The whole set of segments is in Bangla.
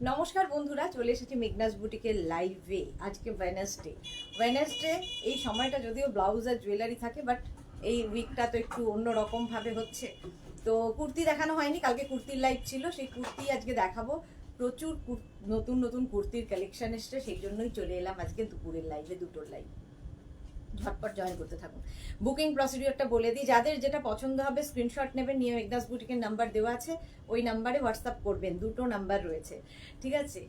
নমস্কার বন্ধুরা, চলে এসেছি মেঘনাস বুটিকের লাইভে। আজকে ওয়েনেসডে এই সময়টা যদিও ব্লাউজ আর জুয়েলারি থাকে, বাট এই উইকটা তো একটু অন্যরকম ভাবে হচ্ছে। তো কুর্তি দেখানো হয়নি, কালকে কুর্তির লাইভ ছিল, সেই কুর্তি আজকে দেখাবো। প্রচুর নতুন নতুন কুর্তির কালেকশন এসছে, সেই জন্যই চলে এলাম আজকে দুপুরের লাইভে, দুটোর লাইভ। ঝটপট জয়েন করতে থাকুন। বুকিং প্রসিডিওরটা বলে দিই, যাদের যেটা পছন্দ হবে স্ক্রিনশট নেবেন, নিয়ে মেঘনাস বুটিকের নাম্বার দেওয়া আছে, ওই নাম্বারে হোয়াটসঅ্যাপ করবেন। দুটো নাম্বার রয়েছে, ঠিক আছে?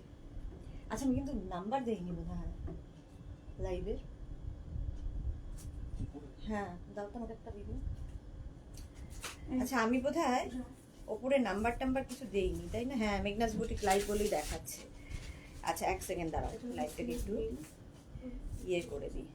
আচ্ছা, আমি কিন্তু নাম্বার দেইনি বোধ হয় লাইভের। হ্যাঁ, দাও তো আমাকে একটা ভিডিও। আচ্ছা, আমি বোধ হয় ওপরে নাম্বার টাম্বার কিছু দেইনি, তাই না? হ্যাঁ, মেঘনাস বুটিক লাইভ বলেই দেখাচ্ছে। আচ্ছা, এক সেকেন্ড দাঁড়াও, লাইভটাকে একটু ইয়ে করে দিই।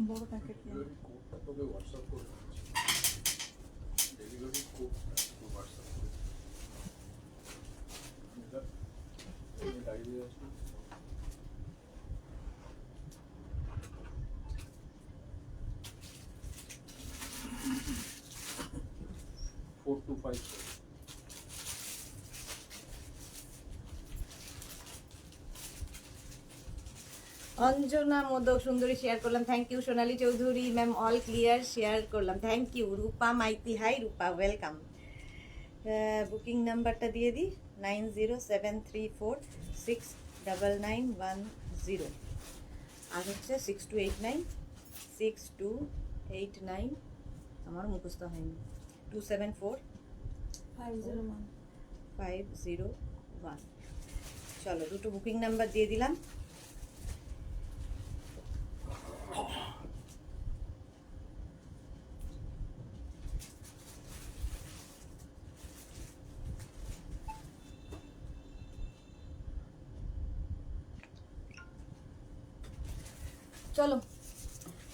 বড় প্যাকেট ডেলিভারি কোডটা তোকে হোয়াটসঅ্যাপ করে দিচ্ছি। ডেলিভারি কোডটা তোকে হোয়াটসঅ্যাপ করে দিচ্ছি। ডায়েরি আছে 425। অঞ্জনা মোদক সুন্দরী শেয়ার করলাম, thank you. Sonali Chowdhury ma'am all clear share করলাম, thank you. Rupa Maity, hi Rupa, welcome. Booking নাম্বারটা দিয়ে দিই, 9073469910, আর হচ্ছে 6289 আমার মুখস্থ হয়নি, 274501। চলো, দুটো বুকিং নাম্বার দিয়ে দিলাম। চলো,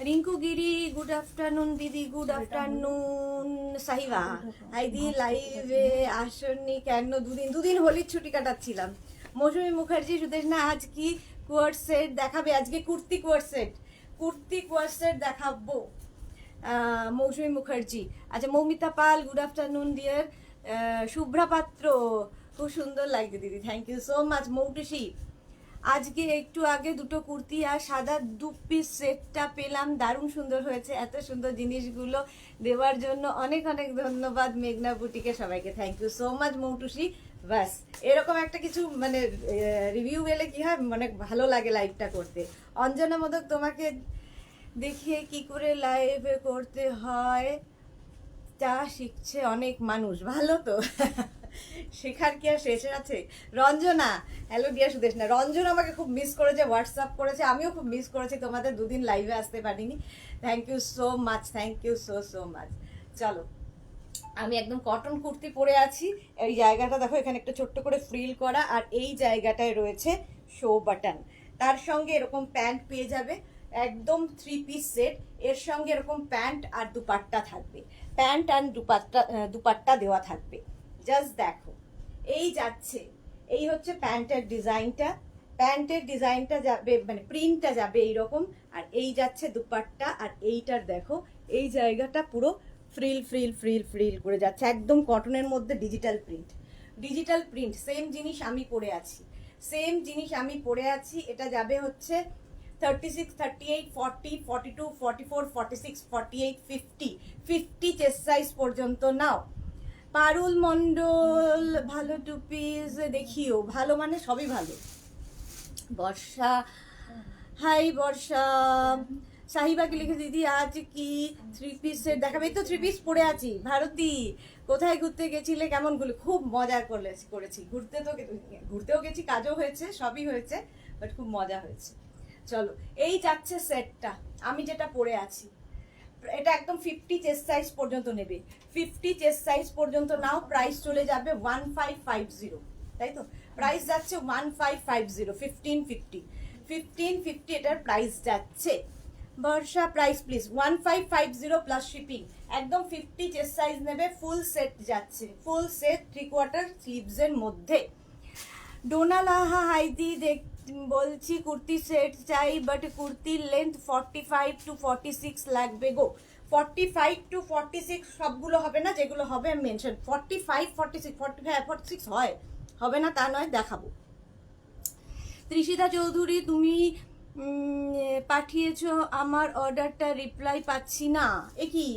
রিঙ্কু গিরি গুড আফটারনুন দিদি, গুড আফটারনুন। সাহিবা হাই দি, লাইভে আসনি কেন? দুদিন হোলির ছুটি কাটাচ্ছিলাম। মৌসুমী মুখার্জি সুদেশনা, আজ কি কোয়ার্ট সেট দেখাবে? আজকে কুর্তি কোয়ার্ট সেট দেখাবো। মৌসুমী মুখার্জি। আচ্ছা, Moumita Pal, good afternoon dear. Shubhra Patra, খুব সুন্দর লাগছে দিদি, thank you so much. Moutushi, আজকে একটু আগে দুটো কুর্তি আর সাদা 2 পিস সেটটা পেলাম, দারুণ সুন্দর হয়েছে। এত সুন্দর জিনিসগুলো দেওয়ার জন্য অনেক অনেক ধন্যবাদ মেঘনা বুটিকে, সবাইকে thank you so much Moutushi. ব্যাস, এরকম একটা কিছু মানে রিভিউ এলে কি হয়, মানে ভালো লাগে লাইভটা করতে। অঞ্জনা মোদক, তোমাকে দেখিয়ে কি করে লাইভ করতে হয় তা শিখছে অনেক মানুষ, ভালো তো। শেখার কি আর শেষ আছে? Ranjana, hello dear Sudeshna. রঞ্জন আমাকে খুব মিস করেছে, হোয়াটসঅ্যাপ করেছে, আমিও খুব মিস করেছি তোমাদের, দুদিন লাইভে আসতে পারিনি। Thank you so much, thank you so much. চলো, আমি একদম কটন কুর্তি পরে আছি। এই জায়গাটা দেখো, এখানে একটা ছোট্ট করে ফ্রিল করা, আর এই জায়গাটায় রয়েছে শো বাটন। তার সঙ্গে এরকম প্যান্ট পেয়ে যাবে, একদম 3 পিস সেট। এর সঙ্গে এরকম প্যান্ট আর দুপাট্টা থাকবে, প্যান্ট আর দুপাট্টা দেওয়া থাকবে। জাস্ট দেখো, এই যাচ্ছে, এই হচ্ছে প্যান্টের ডিজাইনটা যাবে, মানে প্রিন্টটা যাবে এইরকম, আর এই যাচ্ছে দুপাট্টা। আর এইটার দেখো, এই জায়গাটা পুরো ফ্রিল ফ্রিল ফ্রিল ফ্রিল করে যাচ্ছে, একদম কটনের মধ্যে ডিজিটাল প্রিন্ট। সেম জিনিস আমি পরে আছি। এটা যাবে হচ্ছে 36, 38, 40, 42, 44, 46, 48, 50 চেস্ট সাইজ পর্যন্ত নাও। পারুল মন্ডল, ভালো 2 পিস দেখিও। ভালো মানে সবই ভালো। বর্ষা, হাই বর্ষা। সাহিবাকে লিখে, দিদি আজ কি 3 পিস সেট দেখাবে? এই তো 3 পিস পরে আছি। ভারতী, কোথায় ঘুরতে গেছিলে, কেমন ঘুরলে? খুব মজা করেছি। ঘুরতেও গেছি, কাজও হয়েছে, সবই হয়েছে, বাট খুব মজা হয়েছে। চলো, এই যাচ্ছে সেটটা, আমি যেটা পরে আছি। এটা একদম 50 চেস্ট সাইজ পর্যন্ত নেবে, 50 চেস্ট সাইজ পর্যন্ত নাও। প্রাইস চলে যাবে 1550, তাই তো? প্রাইস যাচ্ছে 1550, 1550 এটার প্রাইস যাচ্ছে। বর্ষা প্রাইস প্লিজ 1550 প্লাস শিপিং, একদম 50 চেস্ট সাইজ নেবে, ফুল সেট যাচ্ছে, ফুল সেট 3/4 স্লিভসের মধ্যে। ডোনালাহা হাইদি বলছি কুর্তি সেট চাই, বাট কুর্তির লেন্থ 45 to 46 লাগবে গো। 45 to 46 সবগুলো হবে না, যেগুলো হবে আমি মেনশন 45 46 45 46 হয়, হবে না তা নয়, দেখাবো। ত্রিশিতা চৌধুরী তুমি পাঠিয়েছো আমার অর্ডারটা, রিপ্লাই পাচ্ছি না, এ কি?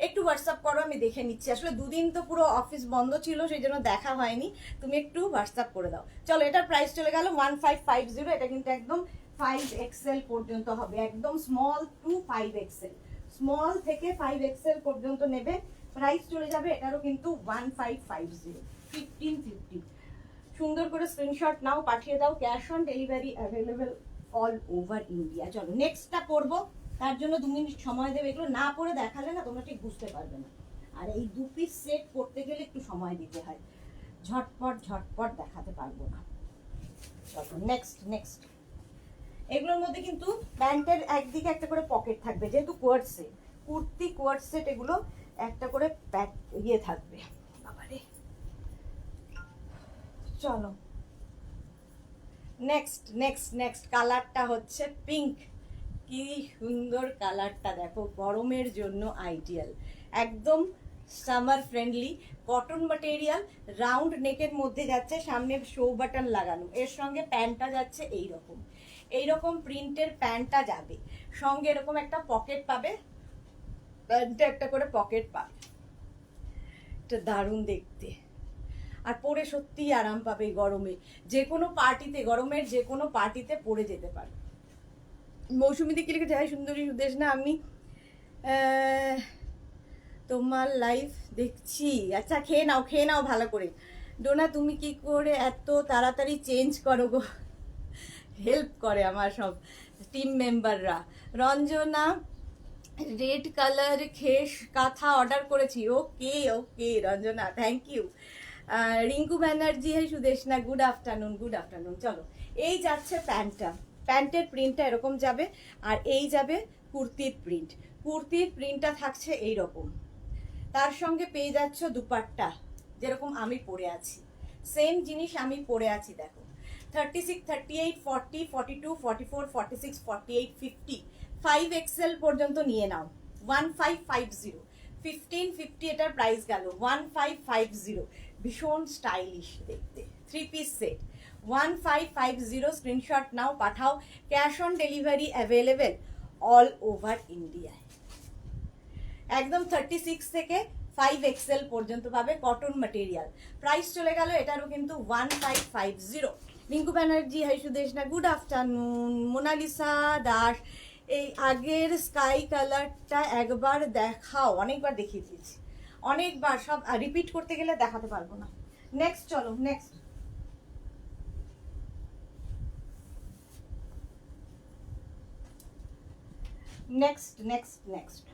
একটু হোয়াটসঅ্যাপ করো, আমি দেখে নিচ্ছি। আসলে দুদিন তো পুরো অফিস বন্ধ ছিল, সেই জন্য দেখা হয়নি। তুমি একটু হোয়াটসঅ্যাপ করে দাও। চলো, এটার প্রাইস চলে গেল 1550। এটা কিন্তু একদম 5XL পর্যন্ত হবে, একদম স্মল টু 5XL, স্মল থেকে 5XL পর্যন্ত নেবে। প্রাইস চলে যাবে এটারও কিন্তু 1550, 1550। সুন্দর করে স্ক্রিনশট নাও, পাঠিয়ে দাও। Cash on delivery available all over India. চলো নেক্সটটা করবো, তার জন্য 2 মিনিট সময় দেবে। এগুলো না পরে দেখালে না তোমরা ঠিক বুঝতে পারবে না, আর এই 2 পিস সেট করতে গেলে একটু সময় দিতে হয়, ঝটপট ঝটপট দেখাতে পারবো না। চলো নেক্সট নেক্সট। এগুলোর মধ্যে কিন্তু প্যান্টের একদিকে একটা করে পকেট থাকবে, যেহেতু কোয়ার্ড সেট, কুর্তি কোয়ার্ড সেট, এগুলো একটা করে ইয়ে থাকবে। বাবারে, চলো নেক্সট নেক্সট নেক্সট। কালারটা হচ্ছে পিঙ্ক, কি সুন্দর কালারটা দেখো, গরমের জন্য আইডিয়াল, একদম summer friendly, cotton material, round নেকের মধ্যে যাচ্ছে, সামনে শো বাটন লাগানো, এর সঙ্গে প্যান্টটা যাচ্ছে এইরকম, এইরকম প্রিন্টের প্যান্টটা যাবে, সঙ্গে এরকম একটা পকেট পাবে, প্যান্টে একটা করে পকেট পাবে, এটা দারুণ দেখতে, আর পরে সত্যিই আরাম পাবে গরমে, যে কোনো পার্টিতে, গরমের যে কোনো পার্টিতে পরে যেতে পারবে। মৌসুমি দিকে লিখে যায় সুন্দরী সুদেশ না, আমি তোমার লাইভ দেখছি। আচ্ছা খেয়ে নাও ভালো করে। ডোনা তুমি কি করে এত তাড়াতাড়ি চেঞ্জ করো গো? হেল্প করে আমার সব টিম মেম্বাররা। রঞ্জনা রেড কালার খেস কাঁথা অর্ডার করেছি, okay okay Ranjana, thank you. Rinku Banerjee, hey Sudeshna, good afternoon, good afternoon. চলো, এই যাচ্ছে প্যান্টটা, প্যান্টের প্রিন্টটা এরকম যাবে, আর এই যাবে কুর্তির প্রিন্ট, কুর্তির প্রিন্টটা থাকছে এইরকম, তার সঙ্গে পেয়ে যাচ্ছ দুপাট্টা, যেরকম আমি পরে আছি, সেম জিনিস আমি পরে আছি দেখো। 36 38 40 42 44 46 48 50, 5XL পর্যন্ত নিয়ে নাও। 1550, 1550 এটার প্রাইস গেল 1550, ভীষণ স্টাইলিশ দেখতে, 3 পিস সেট 1550। স্ক্রিনশট নাও, পাঠাও। Cash on delivery available all over ইন্ডিয়ায়, একদম 36 থেকে 5XL পর্যন্ত পাবে, কটন ম্যাটেরিয়াল। প্রাইস চলে গেল এটারও কিন্তু 1550। Rinku Banerjee, hi Sudeshna, good afternoon. Monalisa Das, এই আগের স্কাই কালারটা একবার দেখাও, অনেকবার দেখিয়ে দিয়েছি, অনেকবার, সব রিপিট করতে গেলে দেখাতে পারবো না। নেক্সট চলো, নেক্সট নেক্সট নেক্সট নেক্সট।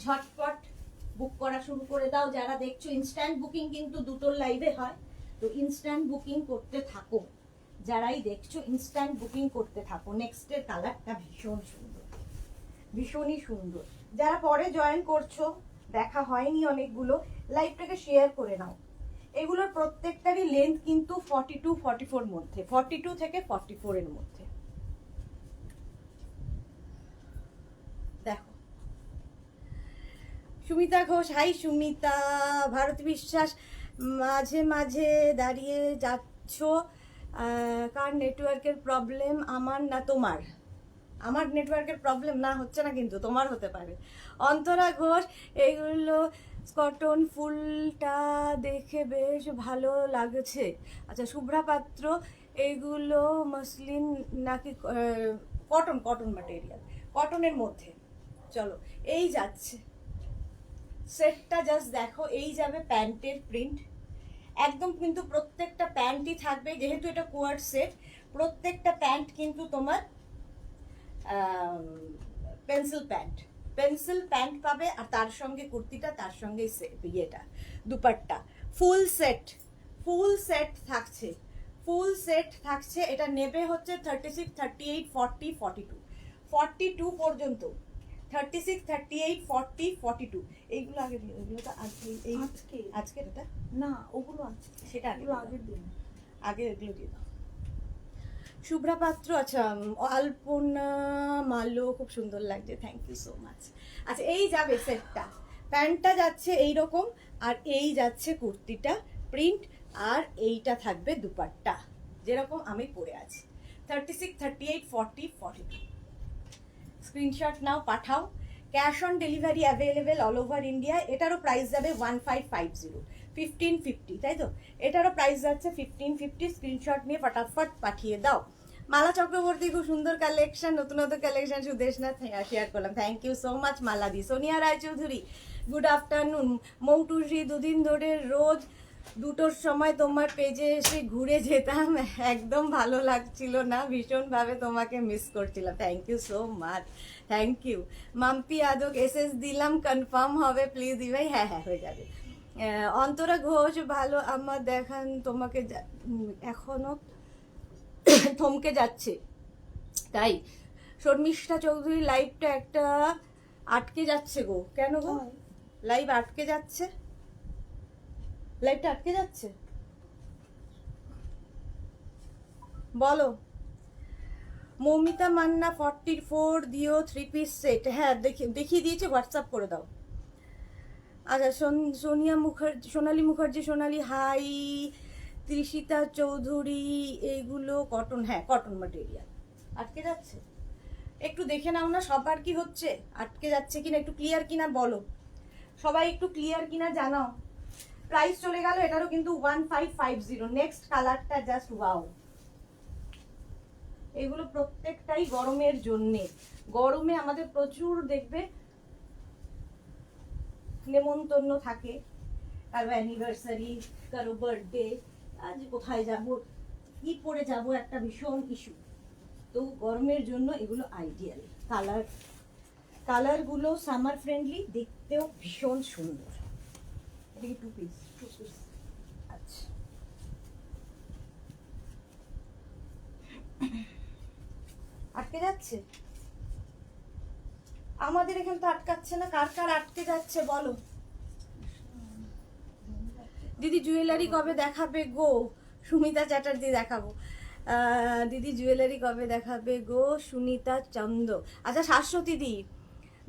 ঝটপট বুক করা শুরু করে দাও যারা দেখছো। ইনস্ট্যান্ট বুকিং কিন্তু দুটোর লাইভে হয়, তো ইনস্ট্যান্ট বুকিং করতে থাকো, যারাই দেখছো ইনস্ট্যান্ট বুকিং করতে থাকো। নেক্সটের কালারটা ভীষণ সুন্দর, ভীষণই সুন্দর। যারা পরে জয়েন করছো, দেখা হয়নি অনেকগুলো, লাইভটাকে শেয়ার করে নাও। এগুলোর প্রত্যেকটারই লেন্থ কিন্তু 42 44 মধ্যে, 42 থেকে 44 এর মধ্যে। দেখো, সুমিতা ঘোষ, হাই সুমিতা। ভারতী বিশ্বাস, মাঝে মাঝে দাঁড়িয়ে যাচ্ছ, কার নেটওয়ার্কের প্রবলেম, আমার না তোমার? আমার নেটওয়ার্কের প্রবলেম না, হচ্ছে না কিন্তু তোমার হতে পারে। অন্তরা ঘোষ, এইগুলো কটন, ফুলটা দেখে বেশ ভালো লাগছে। আচ্ছা, শুভ্রা পাত্র, এইগুলো মসলিন নাকি কটন? কটন ম্যাটেরিয়াল, কটনের মধ্যে। চলো, এই যাচ্ছে সেটটা, জাস্ট দেখো, এই যাবে প্যান্টের প্রিন্ট, একদম কিন্তু প্রত্যেকটা প্যান্টই থাকবে, যেহেতু এটা কোয়ার্ড সেট, প্রত্যেকটা প্যান্ট কিন্তু তোমার পেন্সিল প্যান্ট, পেন্সিল প্যান্ট পাবে, আর তার সঙ্গে কুর্তিটা, তার সঙ্গে ইয়েটা dupatta, full set, full set থাকছে। ফুল সেট থাকছে। এটা নেবে হচ্ছে 36, 38, 40, 42, 42 পর্যন্ত। 36, 38, 40, 42 এইগুলো আগে দিও, এগুলো তো আজকে এটা না ওগুলো আছে, সেটা আগে ওগুলো দিও। আগের দিন। আগে এগুলো দিয়ে দাও। শুভ্রা পাত্র, আচ্ছা আলপনা মালো, খুব সুন্দর লাগছে, থ্যাংক ইউ সো মাচ। আচ্ছা এই যাবে সেটটা, প্যান্টটা যাচ্ছে এইরকম, আর এই যাচ্ছে কুর্তিটা প্রিন্ট, আর এইটা থাকবে দুপাট্টা যেরকম আমি পরে আছি। 36, 38, 40, 42 স্ক্রিনশট নাও, পাঠাও। Cash on delivery available all over India. এটারও প্রাইস যাবে 1550, 1550, তাই তো? এটারও প্রাইস যাচ্ছে 1550। স্ক্রিনশট নিয়ে ফটাফট পাঠিয়ে দাও। মালা চক্রবর্তী, খুব সুন্দর কালেকশন, নতুন নতুন কালেকশন সুদেশনা শেয়ার করলাম, thank you so much Mala দি। Sonia Roychowdhury, good afternoon. মৌটুসি, দুদিন ধরে রোজ 2টোর সময় তোমার পেজে এসে ঘুরে যেতাম, একদম ভালো লাগছিল না, ভীষণভাবে তোমাকে মিস করছিলাম, thank you so much, thank you. Mampi Adak, SS দিলাম, কনফার্ম হবে প্লিজ দি ভাই? হ্যাঁ হ্যাঁ হয়ে যাবে। অন্তরা ঘোষ, ভালো আমার দেখান তোমাকে, এখনো থমকে যাচ্ছে তাই। শর্মিষ্ঠা চৌধুরী, লাইভটা একটা আটকে যাচ্ছে গো, কেন গো? লাইভ আটকে যাচ্ছে, লাইভটা আটকে যাচ্ছে, বলো। মৌমিতা মান্না, 44 দিও 3 পিস সেট। হ্যাঁ দেখিয়ে দিয়েছে, হোয়াটসঅ্যাপ করে দাও। আচ্ছা সোনিয়া মুখার্জি, সোনালী মুখার্জি, সোনালী হাই। তৃষিতা চৌধুরী, এইগুলো কটন, হ্যাঁ কটন ম্যাটেরিয়াল। আটকে যাচ্ছে, একটু দেখে নাও না সবার কি হচ্ছে, আটকে যাচ্ছে কিনা, একটু ক্লিয়ার কিনা বলো, সবাই একটু ক্লিয়ার কিনা জানাও। প্রাইস চলে গেল এটারও কিন্তু 1550। নেক্সট কালারটা জাস্ট ওয়াও। এগুলো প্রত্যেকটাই গরমের জন্যে, গরমে আমাদের প্রচুর দেখবে নেমন্তন্ন থাকে, কারো অ্যানিভার্সারি, কারো বার্থডে, আজ কোথায় যাব, কি পরে যাব, একটা ভীষণ ইস্যু। তো গরমের জন্য এগুলো আইডিয়াল। কালারগুলো সামার ফ্রেন্ডলি, দেখতেও ভীষণ সুন্দর। এটা কি 2 পিস? 2 পিস, আচ্ছা। আটকে যাচ্ছে, আমাদের এখানে তো আটকাচ্ছে না, কার কার আটকে যাচ্ছে বলো। দিদি জুয়েলারি কবে দেখাবে গো? সুমিতা চ্যাটার্জি, দেখাবো। দিদি জুয়েলারি কবে দেখাবে গো? সুনিতা চন্দ। আচ্ছা শাশ্বতী দি,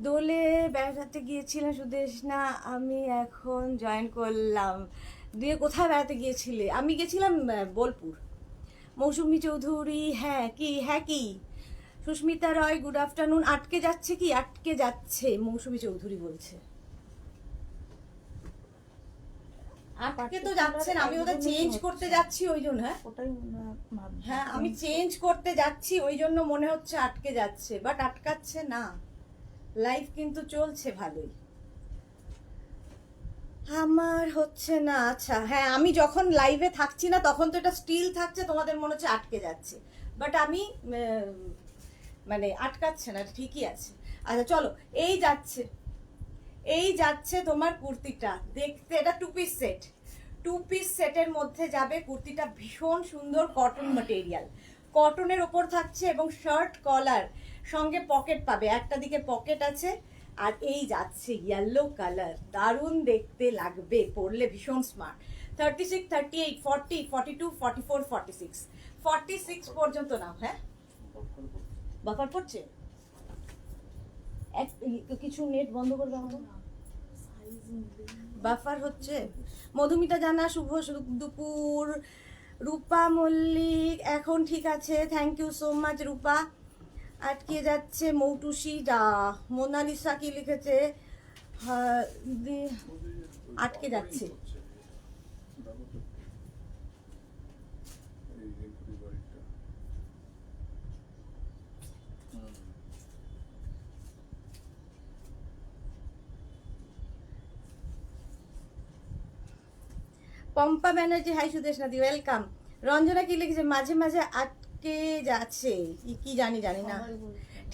দোলে বেড়াতে গিয়েছিলাম সুদেশনা, আমি এখন জয়েন করলাম। দিয়ে কোথায় বেড়াতে গিয়েছিলে? আমি গেছিলাম বোলপুর। মৌসুমী চৌধুরী, হ্যাঁ কি সুস্মিতা রয়, গুড আফটারনুন। আটকে যাচ্ছে কি? আটকে যাচ্ছে, মৌসুমী চৌধুরী বলছে। আটকে তো যাচ্ছে না, আমি ওটা চেঞ্জ করতে যাচ্ছি ওই জন্য। হ্যাঁ ওটাই হ্যাঁ আমি চেঞ্জ করতে যাচ্ছি ওই জন্য মনে হচ্ছে আটকে যাচ্ছে, বাট আটকাচ্ছে না, লাইভ কিন্তু চলছে ভালোই। আমার হচ্ছে না। আচ্ছা হ্যাঁ, আমি যখন লাইভে থাকছি না তখন তো এটা স্টিল থাকছে, তোমাদের মনে হচ্ছে আটকে যাচ্ছে, বাট আমি মানে আটকাচ্ছে না, ঠিকই আছে। আচ্ছা চলো, এই যাচ্ছে তোমার কুর্তিটা দেখতে, এটা 2 পিস সেট। 2 পিস সেটের মধ্যে যাবে কুর্তিটা, ভীষণ সুন্দর কটন ম্যাটেরিয়াল, কটনের ওপর থাকছে এবং শার্ট কলার সঙ্গে পকেট পাবে, একটা দিকে পকেট আছে। আর এই যাচ্ছে ইয়েলো কালার, দারুণ দেখতে লাগবে পরলে, ভীষণ স্মার্ট। 36, 38, 40, 42, 44, 46, 46 পর্যন্ত নাও। হ্যাঁ বাফার পড়ছে, কিছু নেট বন্ধ করে দাও, বাফার হচ্ছে। মধুমিতা জানা, শুভ দুপুর। রূপা মল্লিক, এখন ঠিক আছে, থ্যাংক ইউ সো মাচ রূপা। আটকে যাচ্ছে মৌটুসি, যা মোনালিসা কি লিখেছে, আটকে যাচ্ছে। পম্পা ব্যানার্জি, হাই সুদেশনা দি, ওয়েলকাম। রঞ্জনা কি লিখেছে, মাঝে মাঝে আটকে যাচ্ছে, কি জানি না।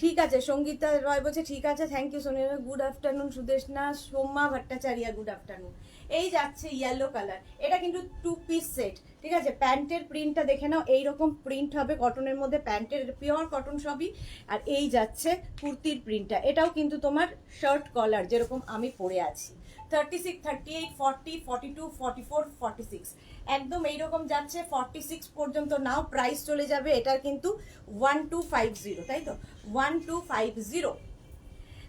ঠিক আছে, সঙ্গীতা রয় বলছে ঠিক আছে, thank you Sonia, good afternoon Sudeshna. Soma Bhattacharya, good afternoon. এই যাচ্ছে ইয়েলো কালার, এটা কিন্তু 2 পিস সেট, ঠিক আছে, প্যান্টের প্রিন্টটা দেখে নাও, এইরকম প্রিন্ট হবে কটনের মধ্যে, প্যান্টের পিওর কটন সবই। আর এই যাচ্ছে কুর্তির প্রিন্টটা, এটাও কিন্তু তোমার শার্ট কলার যেরকম আমি পরে আছি। 36, 38, 40, 42, 44, 46 একদম এইরকম যাচ্ছে। 46 পর্যন্ত নাও, প্রাইস চলে যাবে এটার কিন্তু 1250, তাই তো 1250।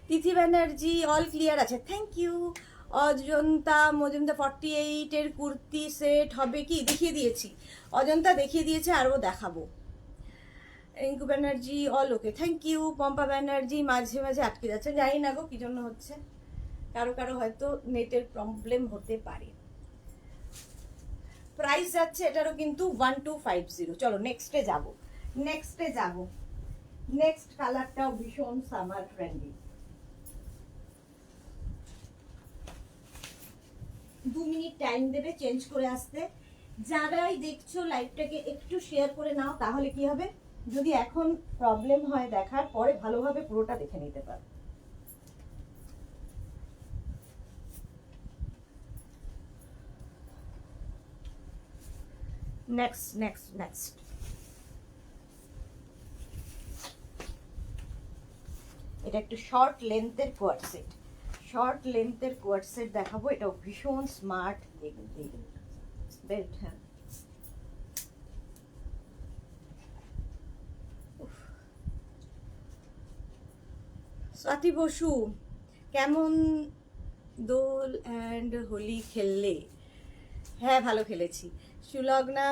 তিথি ব্যানার্জি অল ক্লিয়ার আছে, থ্যাংক ইউ। অজন্তা মজুমদার 48-এর কুর্তি সেট হবে কি? দেখিয়ে দিয়েছি, অজন্তা দেখিয়ে দিয়েছে, আরও দেখাবো। Rinku Banerjee all okay, thank you. Pampa Banerjee মাঝে মাঝে আটকে যাচ্ছে, জানি না গো কি জন্য হচ্ছে, কারো কারো হয়তো নেটের প্রবলেম হতে পারে। প্রাইস যাচ্ছে এটারও কিন্তু 1250। চলো নেক্সটে যাব, নেক্সট কালারটাও ভীষণ সামার ফ্রেন্ডলি। 2 মিনিট টাইম দেবে চেঞ্জ করে আসতে। যারাই দেখছো লাইভটাকে একটু শেয়ার করে নাও, তাহলে কি হবে, যদি এখন প্রবলেম হয় দেখার পরে ভালোভাবে পুরোটা দেখে নিতে পারো। নেক্সট এটা একটু শর্ট লেন্থের কোয়ার্ড সেট, দেখাবো। এটাও ভীষণ স্মার্ট দেখতে, বেল্ট, হ্যাঁ স্বাতি বসু, কেমন দোল অ্যান্ড হোলি খেললে? হ্যাঁ ভালো খেলেছি। Sulagna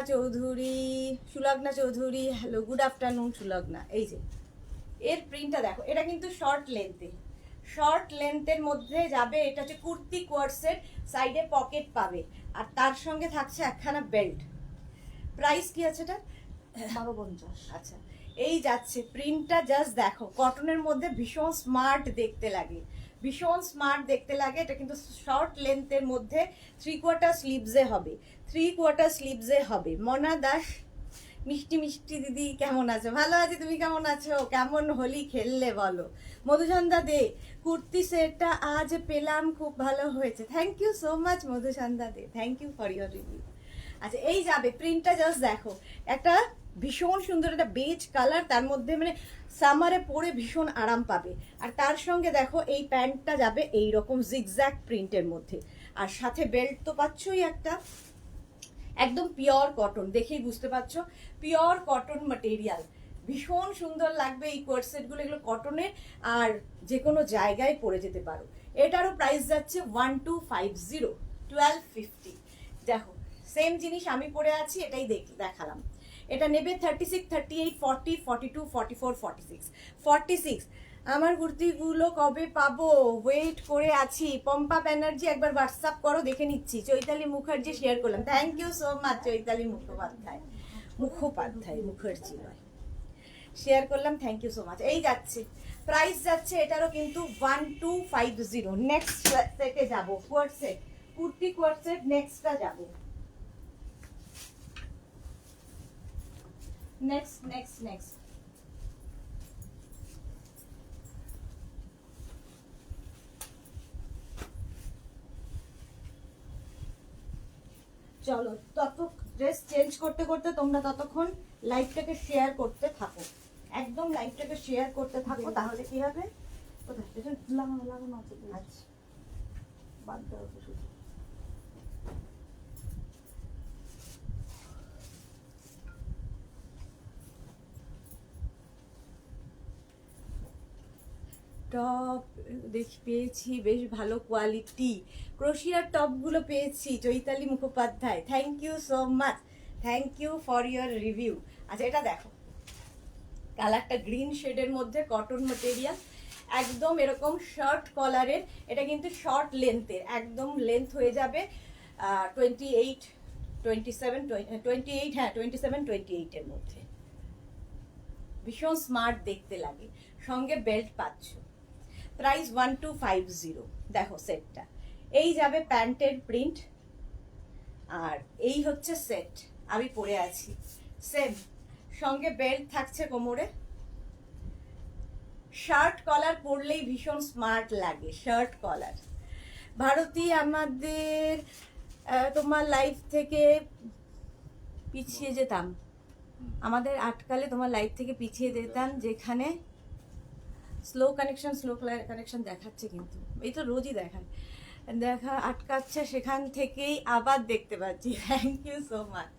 Chowdhury hello, good afternoon Sulagna. এই যে এর প্রিন্টটা দেখো, এটা কিন্তু শর্ট লেন্থের মধ্যে যাবে। এটা হচ্ছে কুর্তি কোয়ার্সের, সাইডে পকেট পাবে, আর তার সঙ্গে থাকছে একখানা বেল্ট। প্রাইস কি আছে এটা? 1250। আচ্ছা, এই যাচ্ছে প্রিন্টটা, জাস্ট দেখো, কটনের মধ্যে ভীষণ স্মার্ট দেখতে লাগে, এটা কিন্তু শর্ট লেন্থের মধ্যে 3/4 স্লিভসে হবে। মনা দাস মিষ্টি দিদি কেমন আছো? ভালো আছি, তুমি কেমন আছো? কেমন হোলি খেললে বলো? মধুচন্দা দে, কুর্তি সেটটা আজ পেলাম, খুব ভালো হয়েছে, thank you so much Madhuchanda De, thank you for your review. আচ্ছা, এই যাবে প্রিন্টটা, জাস্ট দেখো, একটা ভীষণ সুন্দর একটা বেজ কালার, তার মধ্যে মানে সামারে পরে ভীষণ আরাম পাবে। আর তার সঙ্গে দেখো এই প্যান্টটা যাবে এই রকম জিগজ্যাগ প্রিন্টের মধ্যে, আর সাথে বেল্ট তো পাচ্ছই একটা, একদম পিওর কটন, দেখেই বুঝতে পারছো পিওর কটন ম্যাটেরিয়াল, ভীষণ সুন্দর লাগবে এই কোয়ার্ড সেটগুলো, এগুলো কটনের, আর যে কোনো জায়গায় পরে যেতে পারো। এটারও প্রাইস যাচ্ছে 1250, 1250। দেখো সেম জিনিস আমি পরে আছি, এটাই দেখালাম। এটা নেবে 36, 38, 40, 42, 44, 46, 46। আমার কুর্তিগুলো কবে পাবো? ওয়েট করে আছি। পম্পা ব্যানার্জি একবার হোয়াটসঅ্যাপ করো, দেখে নিচ্ছি। চৈতালি মুখার্জি শেয়ার করলাম, thank you so much. Chaitali Mukherjee নয়, শেয়ার করলাম, থ্যাংক ইউ সো মাচ। এই যাচ্ছে, প্রাইস যাচ্ছে এটারও কিন্তু 1250। নেক্সট সেটে যাবো, কোয়ার্ড সেট, কুর্তি কোয়ার্ড সেট, নেক্সটটা যাবো। নেক্সট চলো, ড্রেস চেঞ্জ করতে করতে তোমরা ততক্ষণ লাইভটাকে শেয়ার করতে থাকো, একদম লাইভটাকে শেয়ার করতে থাকো, তাহলে কি হবে? কোথায় লাগানো আছে। আচ্ছা, বাদ দাও তো শুধু। টপ পেয়েছি বেশ ভালো কোয়ালিটি, ক্রোশিয়ার টপগুলো পেয়েছি। Chaitali Mukhopadhyay, thank you so much, thank you for your review. আচ্ছা, এটা দেখো, কালারটা গ্রিন শেডের মধ্যে, কটন ম্যাটেরিয়াল, একদম এরকম শার্ট কলারের। এটা কিন্তু শর্ট লেন্থের, একদম লেন্থ হয়ে যাবে 28, 27, 28, হ্যাঁ 27, 28-এর মধ্যে। ভীষণ স্মার্ট দেখতে লাগে, সঙ্গে বেল্ট পাচ্ছ। প্রাইস 1250। দেখো সেটটা, এই যাবে প্যান্টের প্রিন্ট, আর এই হচ্ছে সেট আমি পরে আছি, সেম, সঙ্গে বেল্ট থাকছে কোমরে। শার্ট কলার পরলেই ভীষণ স্মার্ট লাগে, শার্ট কলার। ভারতী, আমাদের তোমার লাইফ থেকে পিছিয়ে যেতাম, আমাদের আটকালে তোমার লাইফ থেকে পিছিয়ে যেতাম, যেখানে স্লো কানেকশন দেখাচ্ছে, কিন্তু এই তো রোজই আটকাচ্ছে, সেখান থেকেই আবার দেখতে পাচ্ছি। Thank you so much.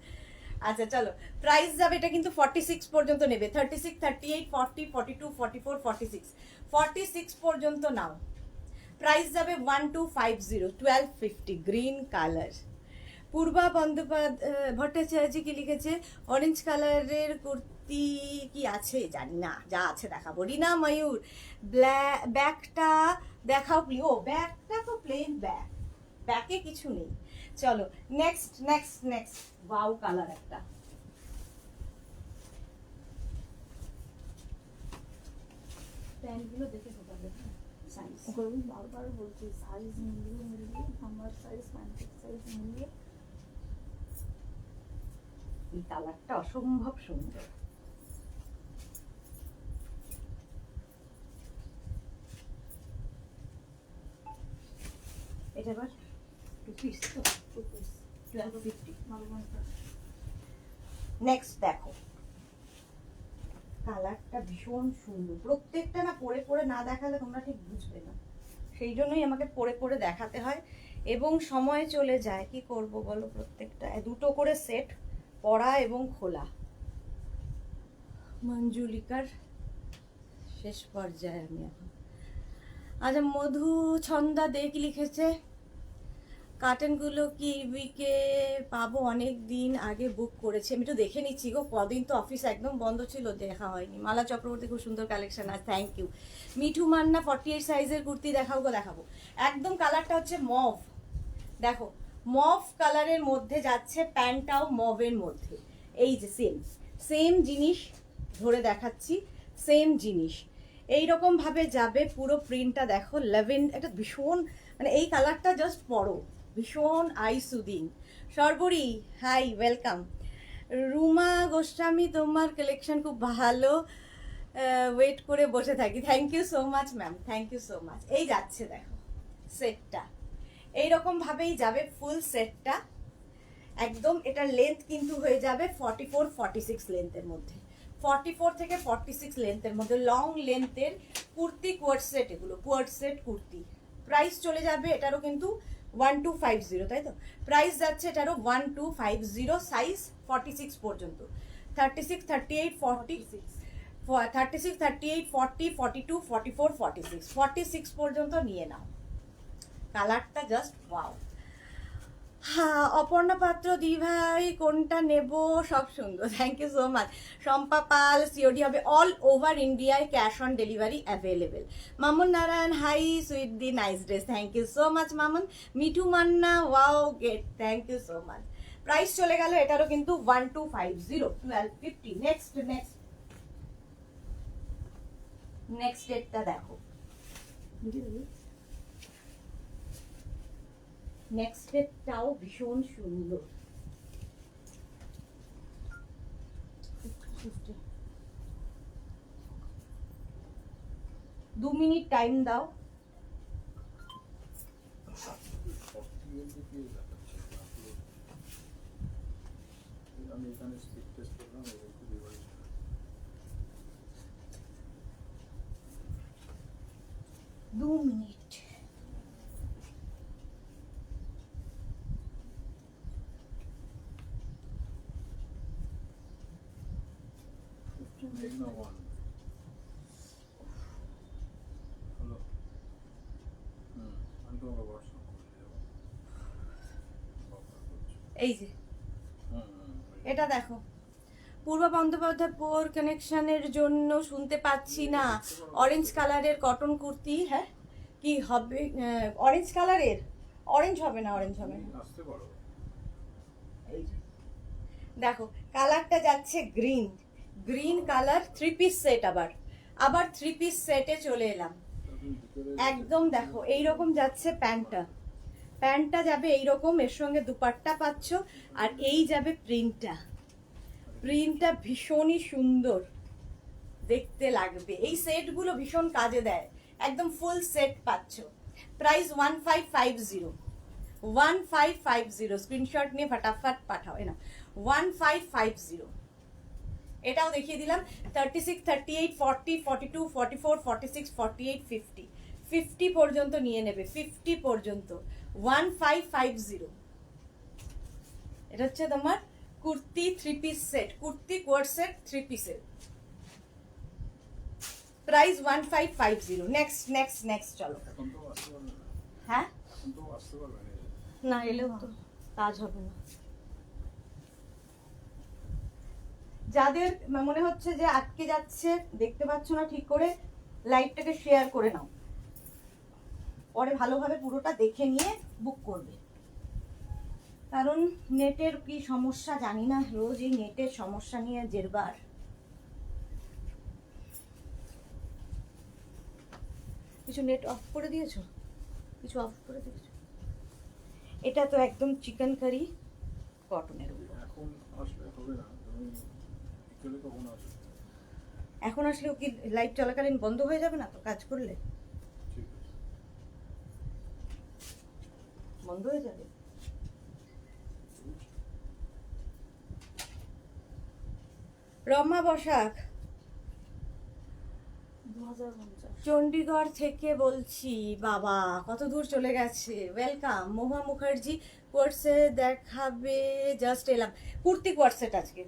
আচ্ছা চলো, প্রাইস যাবে, এটা কিন্তু 46 পর্যন্ত নেবে, 36, 38, 40, 42, 44, 46, 46 পর্যন্ত নাও। প্রাইস যাবে 1250, 1250, গ্রিন কালার। পূর্বা ভট্টাচার্য কি লিখেছে, অরেঞ্জ কালারের কুর্তি কি আছে জানি না, যা আছে দেখাবো। রিনা ময়ূর, ব্যাকটা দেখাও প্লিজ। ও ব্যাকটা তো প্লেন ব্যাক, ব্যাকে কিছু নেই। চলো next next next, wow colour একটা। প্যান্টগুলো দেখে ঢোকাবে সাইজ। ওকে আমি বারবার বলছি সাইজ মিলিয়ে আমার সাইজ প্যান্টের সাইজ মিলিয়ে। এই কালারটা অসম্ভব সুন্দর। এটা আবার 2 পিস তো, 1250। নেক্সট দেখো, কালারটা ভীষণ সুন্দর। প্রত্যেকটা না পরে পরে না দেখালে তোমরা ঠিক বুঝবে না, সেই জন্যই আমাকে পরে পরে দেখাতে হয়, এবং সময় চলে যায়, কি করব বলো। প্রত্যেকটা দুটো করে সেট, পরা এবং খোলা। মঞ্জুলিকার শেষ পর্যায়ে আমি এখন। আচ্ছা, মধু ছন্দা দে কি লিখেছে, কার্টেনগুলো কি উইকে পাবো? অনেক দিন আগে বুক করেছি, আমি একটু দেখে নিচ্ছি গো, কদিন তো অফিস একদম বন্ধ ছিল, দেখা হয়নি। মালা চক্রবর্তী, খুব সুন্দর কালেকশন আছে, থ্যাংক ইউ। মিঠু মান্না, 48 সাইজের কুর্তি দেখাও গো, দেখাবো। একদম কালারটা হচ্ছে মভ, দেখো মভ কালারের মধ্যে যাচ্ছে, প্যান্টটাও মভের মধ্যে। এই যে সেম সেম জিনিস ধরে দেখাচ্ছি, সেম জিনিস এইরকম ভাবে যাবে। পুরো প্রিন্টটা দেখো, একটা ভীষণ, মানে এই কালারটা জাস্ট পরো, ভীষণ eye soothing. Sarbari hi, welcome. Ruma Goswami, তোমার কালেকশন খুব ভালো, ওয়েট করে বসে থাকি। Thank you so much ma'am, thank you so much. এই যাচ্ছে দেখো সেটটা, এইরকম ভাবেই যাবে ফুল সেটটা একদম। এটার লেন্থ কিন্তু হয়ে যাবে 44, 46 লেন্থের মধ্যে, 44 থেকে 46 লেন্থের মধ্যে, লং লেন্থের কুর্তি, কোয়ার্ড সেট, এগুলো কোয়ার্ড সেট কুর্তি। প্রাইস চলে যাবে এটারও কিন্তু 1250, তাই তো? প্রাইস যাচ্ছে এটারও 1250, সাইজ 46 পর্যন্ত, 36, 38, 40, 36, 38, 40, 42, 44, 46, 46 পর্যন্ত নিয়ে নাও। কালারটা জাস্ট ওয়াও। হ্যাঁ, অপর্ণা পাত্র, দি ভাই কোনটা নেব? সব সুন্দর, thank you so much. Shampa Pal, COD হবে অল ওভার ইন্ডিয়ায়, cash on delivery available. Mamun Narayan, hi sweet দি nice dress, thank you so much Mamun. Mithu Manna, wow গেট, thank you so much. Price চলে গেল এটারও কিন্তু 1250, 1250। নেক্সট নেক্সট নেক্সট ডেটটা দেখো, নেক্সট ডেটটাও ভীষণ সুন্দর। 2 মিনিট টাইম দাও। আমি এখানে স্পিড টেস্ট করলাম, একটু ডিভাইস 2 মিনিট। মেঘনা 1 হ্যালো, আমি তোমাকে হোয়াটসঅ্যাপ করে দেবো। এই যে এটা দেখো, পূর্ব বন্দ্যোপাধ্যায় পোর কানেকশনের জন্য শুনতে পাচ্ছি না। অরেঞ্জ কালারের কটন কুর্তি, হ্যাঁ কি হবে? অরেঞ্জ কালারের, অরেঞ্জ হবে না, অরেঞ্জ হবে না। আসতে পারো। এই যে দেখো কালারটা যাচ্ছে green, green colour, 3 piece set. আবার 3 পিস সেটে চলে এলাম একদম। দেখো এইরকম যাচ্ছে প্যান্টটা, প্যান্টটা যাবে এইরকম, এর সঙ্গে দুপাট্টা পাচ্ছ, আর এই যাবে প্রিন্টটা। প্রিন্টটা ভীষণই সুন্দর দেখতে লাগবে, এই সেটগুলো ভীষণ কাজে দেয়, একদম ফুল সেট পাচ্ছ। প্রাইস 1550, 1550। স্ক্রিনশট নিয়ে ফটাফট পাঠাও, না 1550। এটাও দেখিয়ে দিলাম 36, 38, 40, 42, 44, 46, 48, 50, 50 পর্যন্ত নিয়ে নেবে, 50 পর্যন্ত 1550। এটা হচ্ছে তোমার kurti 3 piece set, kurti co-ord set 3 পিসের, প্রাইস 1550। নেক্সট নেক্সট নেক্সট চলো। এখন তো আসতে পারবে না, হ্যাঁ এখন তো আসতে পারবে না। না এলেও তো কাজ হবে না। যাদের মনে হচ্ছে যে আটকে যাচ্ছে, দেখতে পাচ্ছ না ঠিক করে, লাইভটাকে শেয়ার করে নাও, পরে ভালোভাবে পুরোটা দেখে নিয়ে বুক করবে। কারণ নেটের কি সমস্যা জানি না, রোজ এই নেটের সমস্যা নিয়ে জেরবার। কিছু নেট অফ করে দিয়েছো, কিছু অফ করে দিয়েছো। এটা তো একদম চিকেন কারি কটনের উপর। এখন আসলে হবে না, তুমি বিকেলে কখন আসবে? এখন আসলেও কি লাইভ চলাকালীন বন্ধ হয়ে যাবে না তো, কাজ করলে ঠিক আছে। বন্ধ হয়ে যাবে। রমা বসাক 2050। চণ্ডীগড় থেকে বলছি, বাবা কত দূর চলে গেছে। ওয়েলকাম। মহুয়া মুখার্জি কোয়ার্সে দেখাবে, জাস্ট এলাম। কুর্তি কোয়ার্সেট আজকে,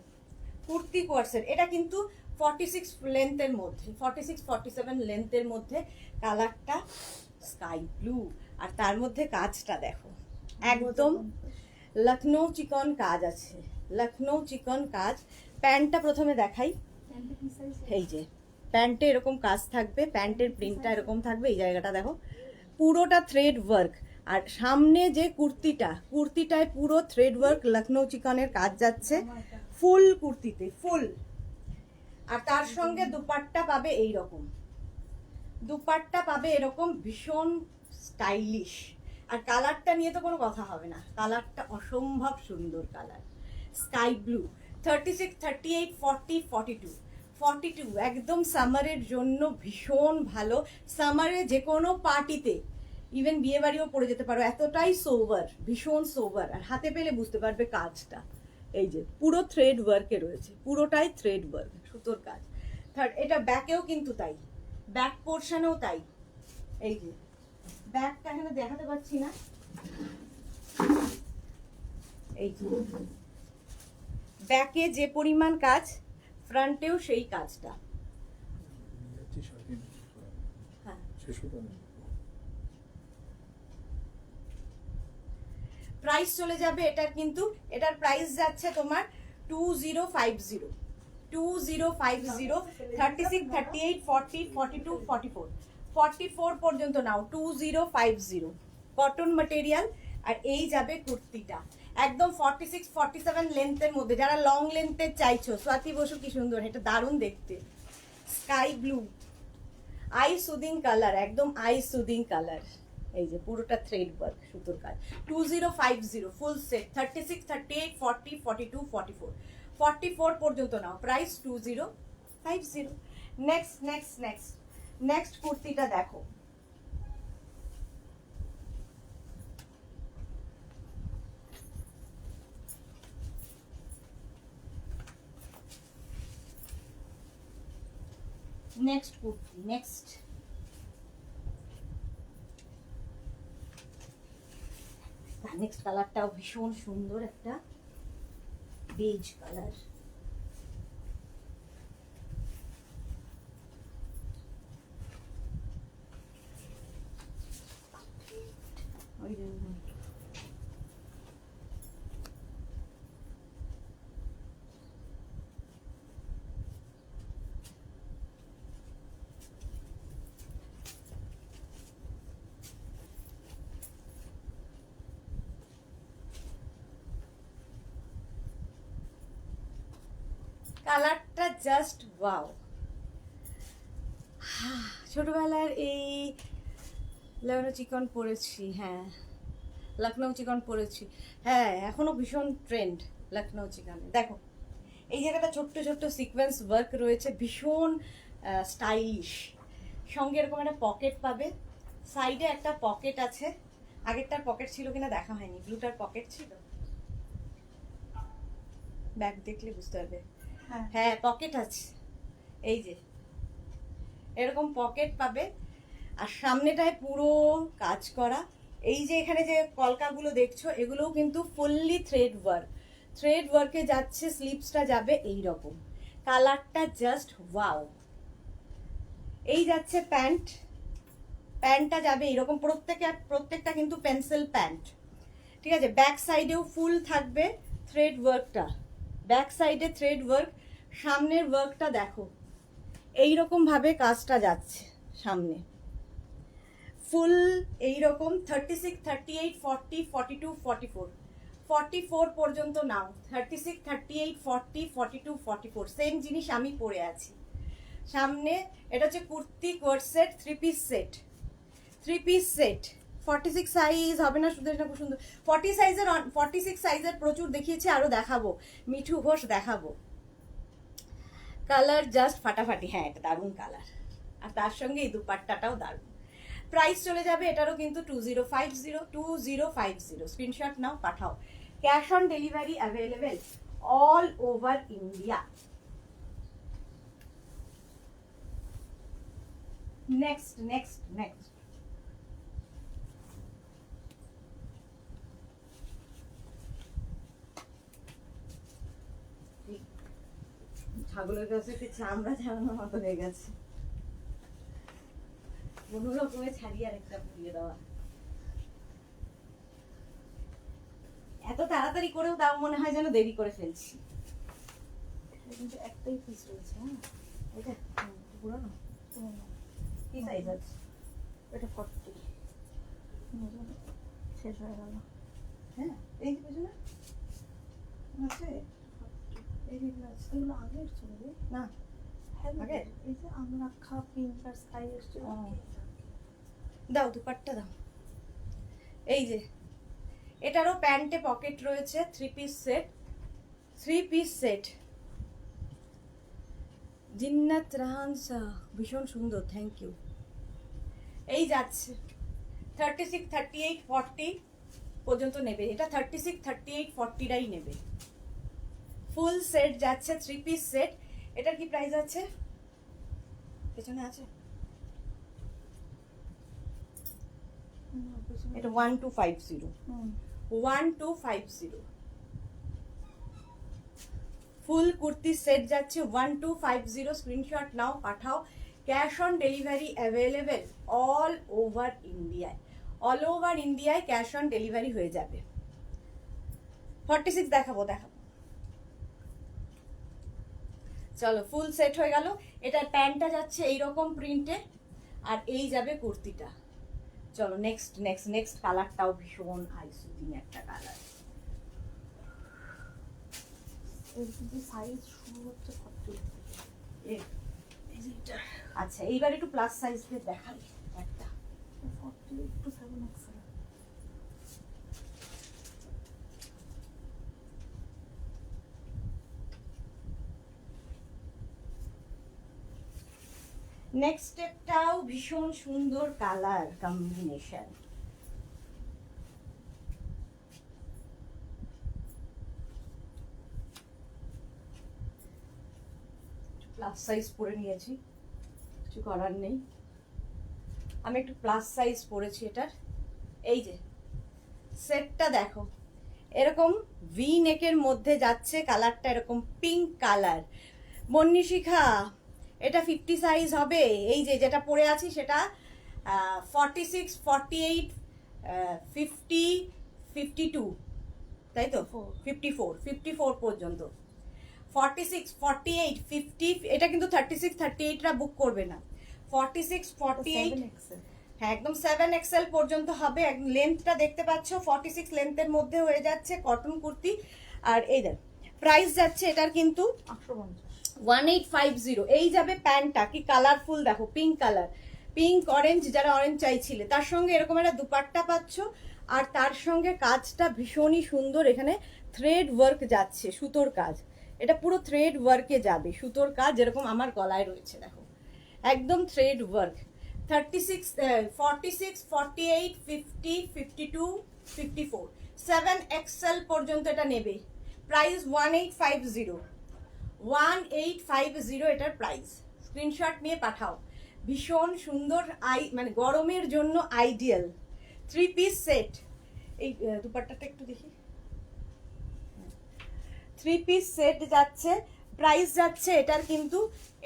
কুর্তি কোয়ার্সেট। এটা কিন্তু 46 লেন্থের মধ্যে, 46 47 লেন্থের মধ্যে, কালারটা স্কাই ব্লু, আর তার মধ্যে কাজটা দেখো, একদম লখনৌ চিকন কাজ আছে, লখনৌ চিকন কাজ। প্যান্টটা প্রথমে দেখাই, প্যান্টে কি সাইজ? এই যে প্যান্টে এরকম কাজ থাকবে, প্যান্টের প্রিন্টটা এরকম থাকবে, এই জায়গাটা দেখো পুরোটা থ্রেড ওয়ার্ক। আর সামনে যে কুর্তিটা, কুর্তিটায় পুরো থ্রেড ওয়ার্ক লখনৌ চিকনের কাজ যাচ্ছে ফুল কুর্তিতে, ফুল। আর তার সঙ্গে দুপাট্টা পাবে এই রকম, দুপাট্টা পাবে এরকম ভীষণ স্টাইলিশ। আর কালারটা নিয়ে তো কোনো কথা হবে না, কালারটা অসম্ভব সুন্দর কালার, স্কাই ব্লু। 36, 38, 40, 42, 42 একদম সামারের জন্য ভীষণ ভালো। সামারে যে কোনো পার্টিতে, ইভেন বিয়ে বাড়িও পরে যেতে পারো, এতটাই সোবার, ভীষণ সোবার। আর হাতে পেলে বুঝতে পারবে কাজটা, এই যে পুরো থ্রেড ওয়ার্কে রয়েছে, পুরোটাই থ্রেড ওয়ার্ক, সুতোর কাজ। থার্ড, এটা ব্যাকেও কিন্তু তাই, ব্যাক পোর্শনেও তাই। এই যে ব্যাকটা এখানে দেখাতে পাচ্ছি না, এই যে ব্যাকে যে পরিমাণ কাজ, ফ্রন্টেও সেই কাজটা। যাচ্ছি 3:30 হ্যাঁ, শেষ হতো না। প্রাইস চলে যাবে এটার, কিন্তু এটার প্রাইস যাচ্ছে তোমার 2050, 2050, 36, 38, 40, 42, 44, 44 পর্যন্ত নাও, 2050 কটন ম্যাটেরিয়াল। আর এই যাবে কুর্তিটা একদম 46, 47 লেন্থের মধ্যে, যারা লং লেন্থের চাইছো। স্বাতি বসু কি সুন্দর, এটা দারুণ দেখতে, sky blue, I soothing colour, একদম আই সুদিং কালার। এই যে পুরোটা থ্রেড ওয়ার্ক, সুতোর কাজ। 2050 ফুল সেট, 36, 38, 40, 42, 44, 44 পর্যন্ত নাও, price 2050। Next next next next কুর্তিটা দেখো, নেক্সট কুর্তি, নেক্সট। নেক্সট কালারটাও ভীষণ সুন্দর, একটা বেজ কালার। কালারটা জাস্ট ওয়াও। ছোটবেলার এই লখনৌ চিকন পরেছি, হ্যাঁ লখনৌ চিকন পরেছি, হ্যাঁ এখনো ভীষণ ট্রেন্ড লখনৌ চিকনে। দেখো এই জায়গাটা ছোট্ট ছোট্ট সিকোয়েন্স ওয়ার্ক রয়েছে, ভীষণ স্টাইলিশ। সঙ্গে এরকম একটা পকেট পাবে, সাইডে একটা পকেট আছে, আগেরটার পকেট ছিল কিনা দেখা হয়নি, ব্লুটার পকেট ছিল। ব্যাগ দেখলে বুঝতে পারবে। হ্যাঁ হ্যাঁ পকেট আছে, এই যে এরকম পকেট পাবে, আর সামনেটায় পুরো কাজ করা। এই যে এখানে যে কলকাগুলো দেখছো এগুলোও কিন্তু ফুললি থ্রেড ওয়ার্ক, থ্রেড ওয়ার্কে যাচ্ছে। স্লিপসটা যাবে এই রকম, কালারটা জাস্ট ওয়াও। এই যাচ্ছে প্যান্ট, প্যান্টটা যাবে এইরকম, প্রত্যেকটা কিন্তু পেন্সিল প্যান্ট, ঠিক আছে। ব্যাক সাইডেও ফুল থাকবে থ্রেড ওয়ার্কটা, ব্যাক সাইডে থ্রেড ওয়ার্ক, সামনের ওয়ার্কটা দেখো এইরকম ভাবে কাজটা যাচ্ছে সামনে ফুল এইরকম। 36, 38, 40, 42, 44, 44 পর্যন্ত নাও। 36, 38, 40, 42, 44 সেম জিনিস আমি পরে আছি। সামনে এটা হচ্ছে kurti coat set, 3 piece set, 3 piece set. 46 size হবে না, শুধু এটা খুব সুন্দর। 46 সাইজের প্রচুর দেখিয়েছি, আরো দেখাবো, মিঠু ঘোষ দেখাবো। কালার জাস্ট ফাটাফাটি, হ্যাঁ এটা দারুণ কালার, আর তার সঙ্গে এই দুপাট্টাটাও দারুণ। প্রাইস চলে যাবে এটারও কিন্তু 2050 স্ক্রিনশট নাও, পাঠাও। Cash on delivery available all over India. Next next next ছাগলের কাছে চামড়া ছাড়ানোর মতো হয়ে গেছে, কোনো রকমে ছাড়িয়ে আরেকটা পুড়িয়ে দেওয়া। এত তাড়াতাড়ি করেও দাও মনে হয় যেন দেরি করে ফেলছি। এটা কিন্তু একটাই পিস রয়েছে। হ্যাঁ এটা পুরোনো পুরোনো। কি সাইজ আছে? এটা 40 শেষ হয়ে গেল। হ্যাঁ এই যে পেছনে আছে, এই যেগুলো আছে এগুলো আগের ছবি না হ্যাঁ আগের? এই যে আমরাখা পিঙ্ক আর স্কাই এসছে। ও। দাও দুপাট্টা দাও। এই যে এটারও প্যান্টে পকেট রয়েছে, 3 পিস সেট, 3 পিস সেট। জিন্নাত রাহান শাহ, ভীষণ সুন্দর, থ্যাংক ইউ। এই যাচ্ছে 36, 38, 40 পর্যন্ত নেবে, এটা 36, 38, 40টাই নেবে। ফুল সেট যাচ্ছে, 3 পিস সেট। এটার কি প্রাইস আছে? পেছনে আছে, এটা 1250, 1250 ফুল কুর্তি সেট যাচ্ছে 1250। স্ক্রিনশট নাও, পাঠাও। Cash on delivery available all over ইন্ডিয়ায়, অল ওভার ইন্ডিয়ায় ক্যাশ অন ডেলিভারি হয়ে যাবে। 46 দেখাবো দেখাবো, চলো ফুল সেট হয়ে গেল। এটার প্যান্টটা যাচ্ছে এইরকম প্রিন্টে, আর এই যাবে কুর্তিটা। চলো নেক্সট নেক্সট নেক্সট কালারটাও ভীষণ আইসুদিং একটা কালার। এর কিন্তু সাইজ শুরু হচ্ছে 40 থেকে। আচ্ছা এইবার একটু প্লাস সাইজ দিয়ে দেখাই একটা। 40 to 7XL। নেক্সট একটাও ভীষণ সুন্দর কালার কম্বিনেশন। প্লাস সাইজ পরে নিয়েছি, কিছু করার নেই, আমি একটু প্লাস সাইজ পরেছি এটার। এই যে সেটটা দেখো, এরকম ভি নেকের মধ্যে যাচ্ছে, কালারটা এরকম পিঙ্ক কালার। বন্নিশিখা এটা 50 সাইজ হবে। এই যে যেটা পরে আছি সেটা 46, 48, 50, 52, তাই তো 54 পর্যন্ত। 46, 48, 50, এটা কিন্তু 36, 38রা বুক করবে না। 46, 48, 7XL। হ্যাঁ একদম 7XL পর্যন্ত হবে। লেন্থটা দেখতে পাচ্ছ 46 লেন্থের মধ্যে হয়ে যাচ্ছে, কটন কুর্তি। আর এই দেখ প্রাইস যাচ্ছে এটার কিন্তু 850। 1850। এই যাবে প্যান্টটা, কি কালারফুল দেখো, পিঙ্ক কালার, পিঙ্ক অরেঞ্জ, যারা অরেঞ্জ চাইছিলে। তার সঙ্গে এরকম একটা দুপাট্টা পাচ্ছ, আর তার সঙ্গে কাজটা ভীষণই সুন্দর, এখানে থ্রেড ওয়ার্ক যাচ্ছে, সুতোর কাজ। এটা পুরো থ্রেড ওয়ার্কে যাবে, সুতোর কাজ যেরকম আমার গলায় রয়েছে দেখো, একদম থ্রেড ওয়ার্ক। 36, 46, 48, 50, 52, 54, 7XL পর্যন্ত এটা নেবে। প্রাইস 1850, 1850 এটার প্রাইস। স্ক্রিনশট নিয়ে পাঠাও। ভীষণ সুন্দর, মানে গরমের জন্য আইডিয়াল 3 পিস সেট। এই দুপাট্টাটা একটু দেখি। 3 পিস সেট যাচ্ছে, প্রাইস যাচ্ছে এটার, কিন্তু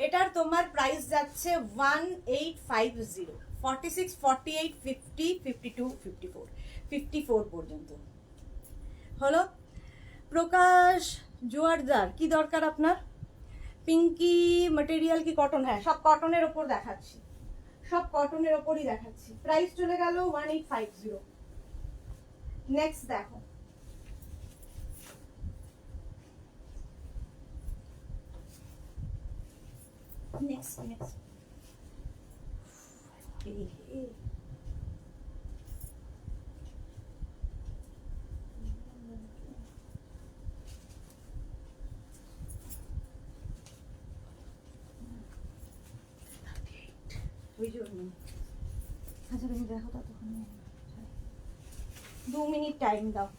এটার তোমার প্রাইস যাচ্ছে 1850, 46, 48, 50, 52, 54, 54 পর্যন্ত হলো। প্রকাশ জোয়ারদার, কি দরকার আপনার? পিঙ্কি ম্যাটেরিয়াল কি কটন? হ্যাঁ, সব কটনের ওপর দেখাচ্ছি, সব কটনের ওপরই দেখাচ্ছি। প্রাইস চলে গেল 1850। নেক্সট দেখো, নেক্সট নেক্সট ওই জন্য। আচ্ছা তুমি দেখো, ততক্ষণ 2 মিনিট টাইম দাও।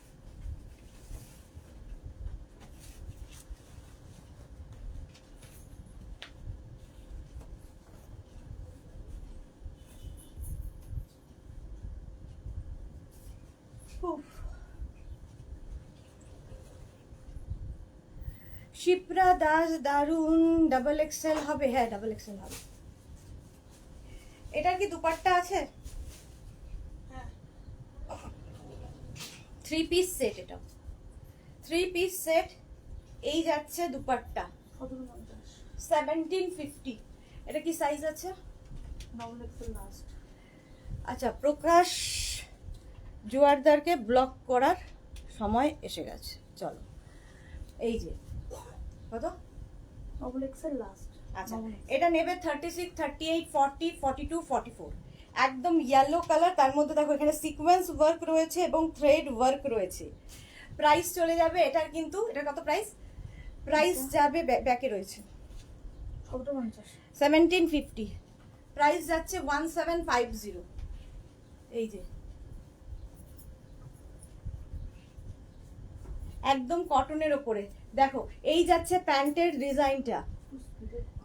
শিপ্রা দাস, দারুন। ডাবল এক্সেল হবে? হ্যাঁ, ডাবল এক্সেল হবে। এটার কি দুপাট্টা আছে? 3 পিস সেট, এটা 3 পিস সেট। এই যাচ্ছে দুপাট্টা 1750। এটা কি সাইজ আছে? Double XL last. আচ্ছা, প্রকাশ জোয়ারদারকে ব্লক করার সময় এসে গেছে। চলো, এই যে কত? Double XL last. আচ্ছা, এটা নেবে 36, 38, 40, 42, 44। একদম ইয়েলো কালার, তার মধ্যে দেখো এখানে সিকোয়েন্স ওয়ার্ক রয়েছে এবং থ্রেড ওয়ার্ক রয়েছে। প্রাইস চলে যাবে এটার, কিন্তু এটার কত প্রাইস? প্রাইস যাবে, ব্যাকে রয়েছে 1750। প্রাইস যাচ্ছে 1750। এই যে একদম কটনের ওপরে দেখো, এই যাচ্ছে প্যান্টের ডিজাইনটা।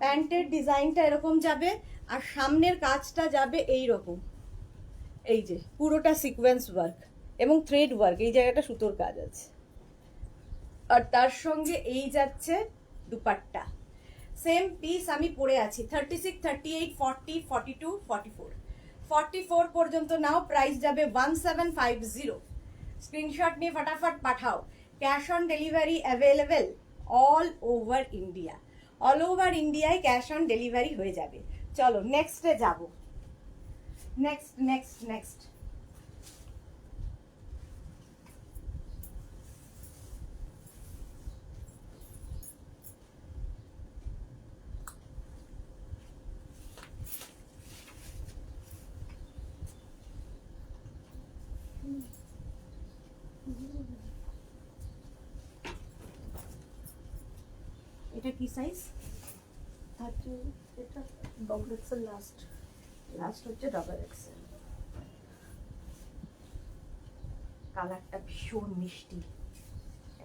প্যান্টের ডিজাইনটা এরকম যাবে, আর সামনের কাজটা যাবে এই রকম। এই যে পুরোটা সিকোয়েন্স ওয়ার্ক এবং থ্রেড ওয়ার্ক, এই জায়গাটা সুতোর কাজ আছে। আর তার সঙ্গে এই যাচ্ছে দুপাট্টা। সেম পিস আমি পরে আছি 36, 38, 40, 42, 44, 44 পর্যন্ত নাও। প্রাইস যাবে 1750। স্ক্রিনশট নিয়ে ফটাফট পাঠাও। Cash on delivery available all over India. All over ইন্ডিয়ায় ক্যাশ অন ডেলিভারি হয়ে যাবে। চলো নেক্সটে যাব। নেক্সট নেক্সট নেক্সট এটা কি সাইজ? 30। এটা ডবল এক্সেল লাস্ট। লাস্ট হচ্ছে ডাবল এক্সেল। কালারটা ভীষণ মিষ্টি,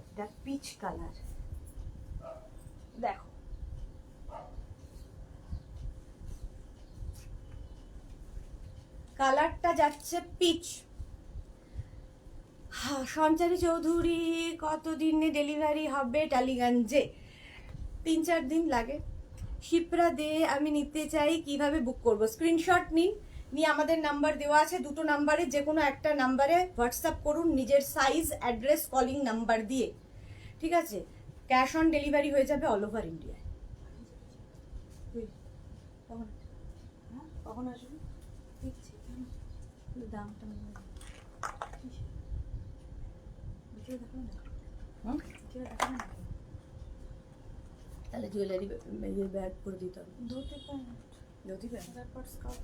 একটা পিচ কালার। দেখো কালারটা যাচ্ছে পিচ। সঞ্চারী চৌধুরী, কতদিনে ডেলিভারি হবে? টালিগঞ্জে 3-4 দিন লাগে। শিপ্রা দে, আমি নিতে চাই, কিভাবে বুক করব? স্ক্রিনশট নিন, নিয়ে আমাদের নাম্বার দেওয়া আছে, দুটো নাম্বারে যে কোনো একটা নাম্বারে হোয়াটসঅ্যাপ করুন নিজের সাইজ, অ্যাড্রেস, কলিং নাম্বার দিয়ে। ঠিক আছে? ক্যাশ অন ডেলিভারি হয়ে যাবে অল ওভার ইন্ডিয়ায়। কখন আসবে? দেখছি দামটা তাহলে জুয়েলারি ব্যাগ করে দিতে হবে। Dhoti pant, dhoti pant, wrapper skirt,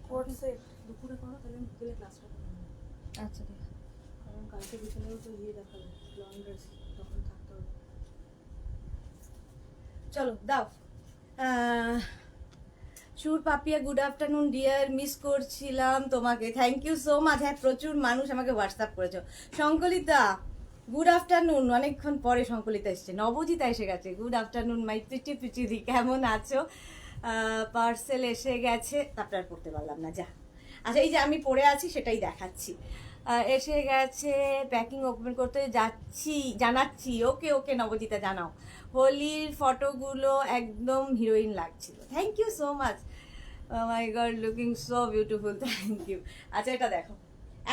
coat set. দুপুরে করো, তাহলে আমি বিকেলে ক্লাসটা করবো। আচ্ছা ঠিক আছে। কারণ কালকে বিকেলেও তো দেখাবে লং ড্রেস, তখন থাকতে হবে। চলো দাও। Sur Papiya, good afternoon dear, miss করছিলাম তোমাকে। Thank you so much. হ্যাঁ, প্রচুর মানুষ আমাকে হোয়াটসঅ্যাপ করেছো। সংকলিতা, গুড আফটারনুন, অনেকক্ষণ পরে সংকলিতা এসছে, নবজিতা এসে গেছে। গুড আফটারনুন মাই পিচি পিচিদি, কেমন আছো? পার্সেল এসে গেছে, তারপর আর পড়তে পারলাম না, যা। আচ্ছা, এই যে আমি পড়ে আছি সেটাই দেখাচ্ছি। এসে গেছে, প্যাকিং ওপেন করতে যাচ্ছি, জানাচ্ছি। ওকে ওকে নবজিতা, জানাও। হোলির ফটোগুলো একদম হিরোইন লাগছিল, thank you so much. My god, looking so beautiful, thank you. আচ্ছা, এটা দেখো,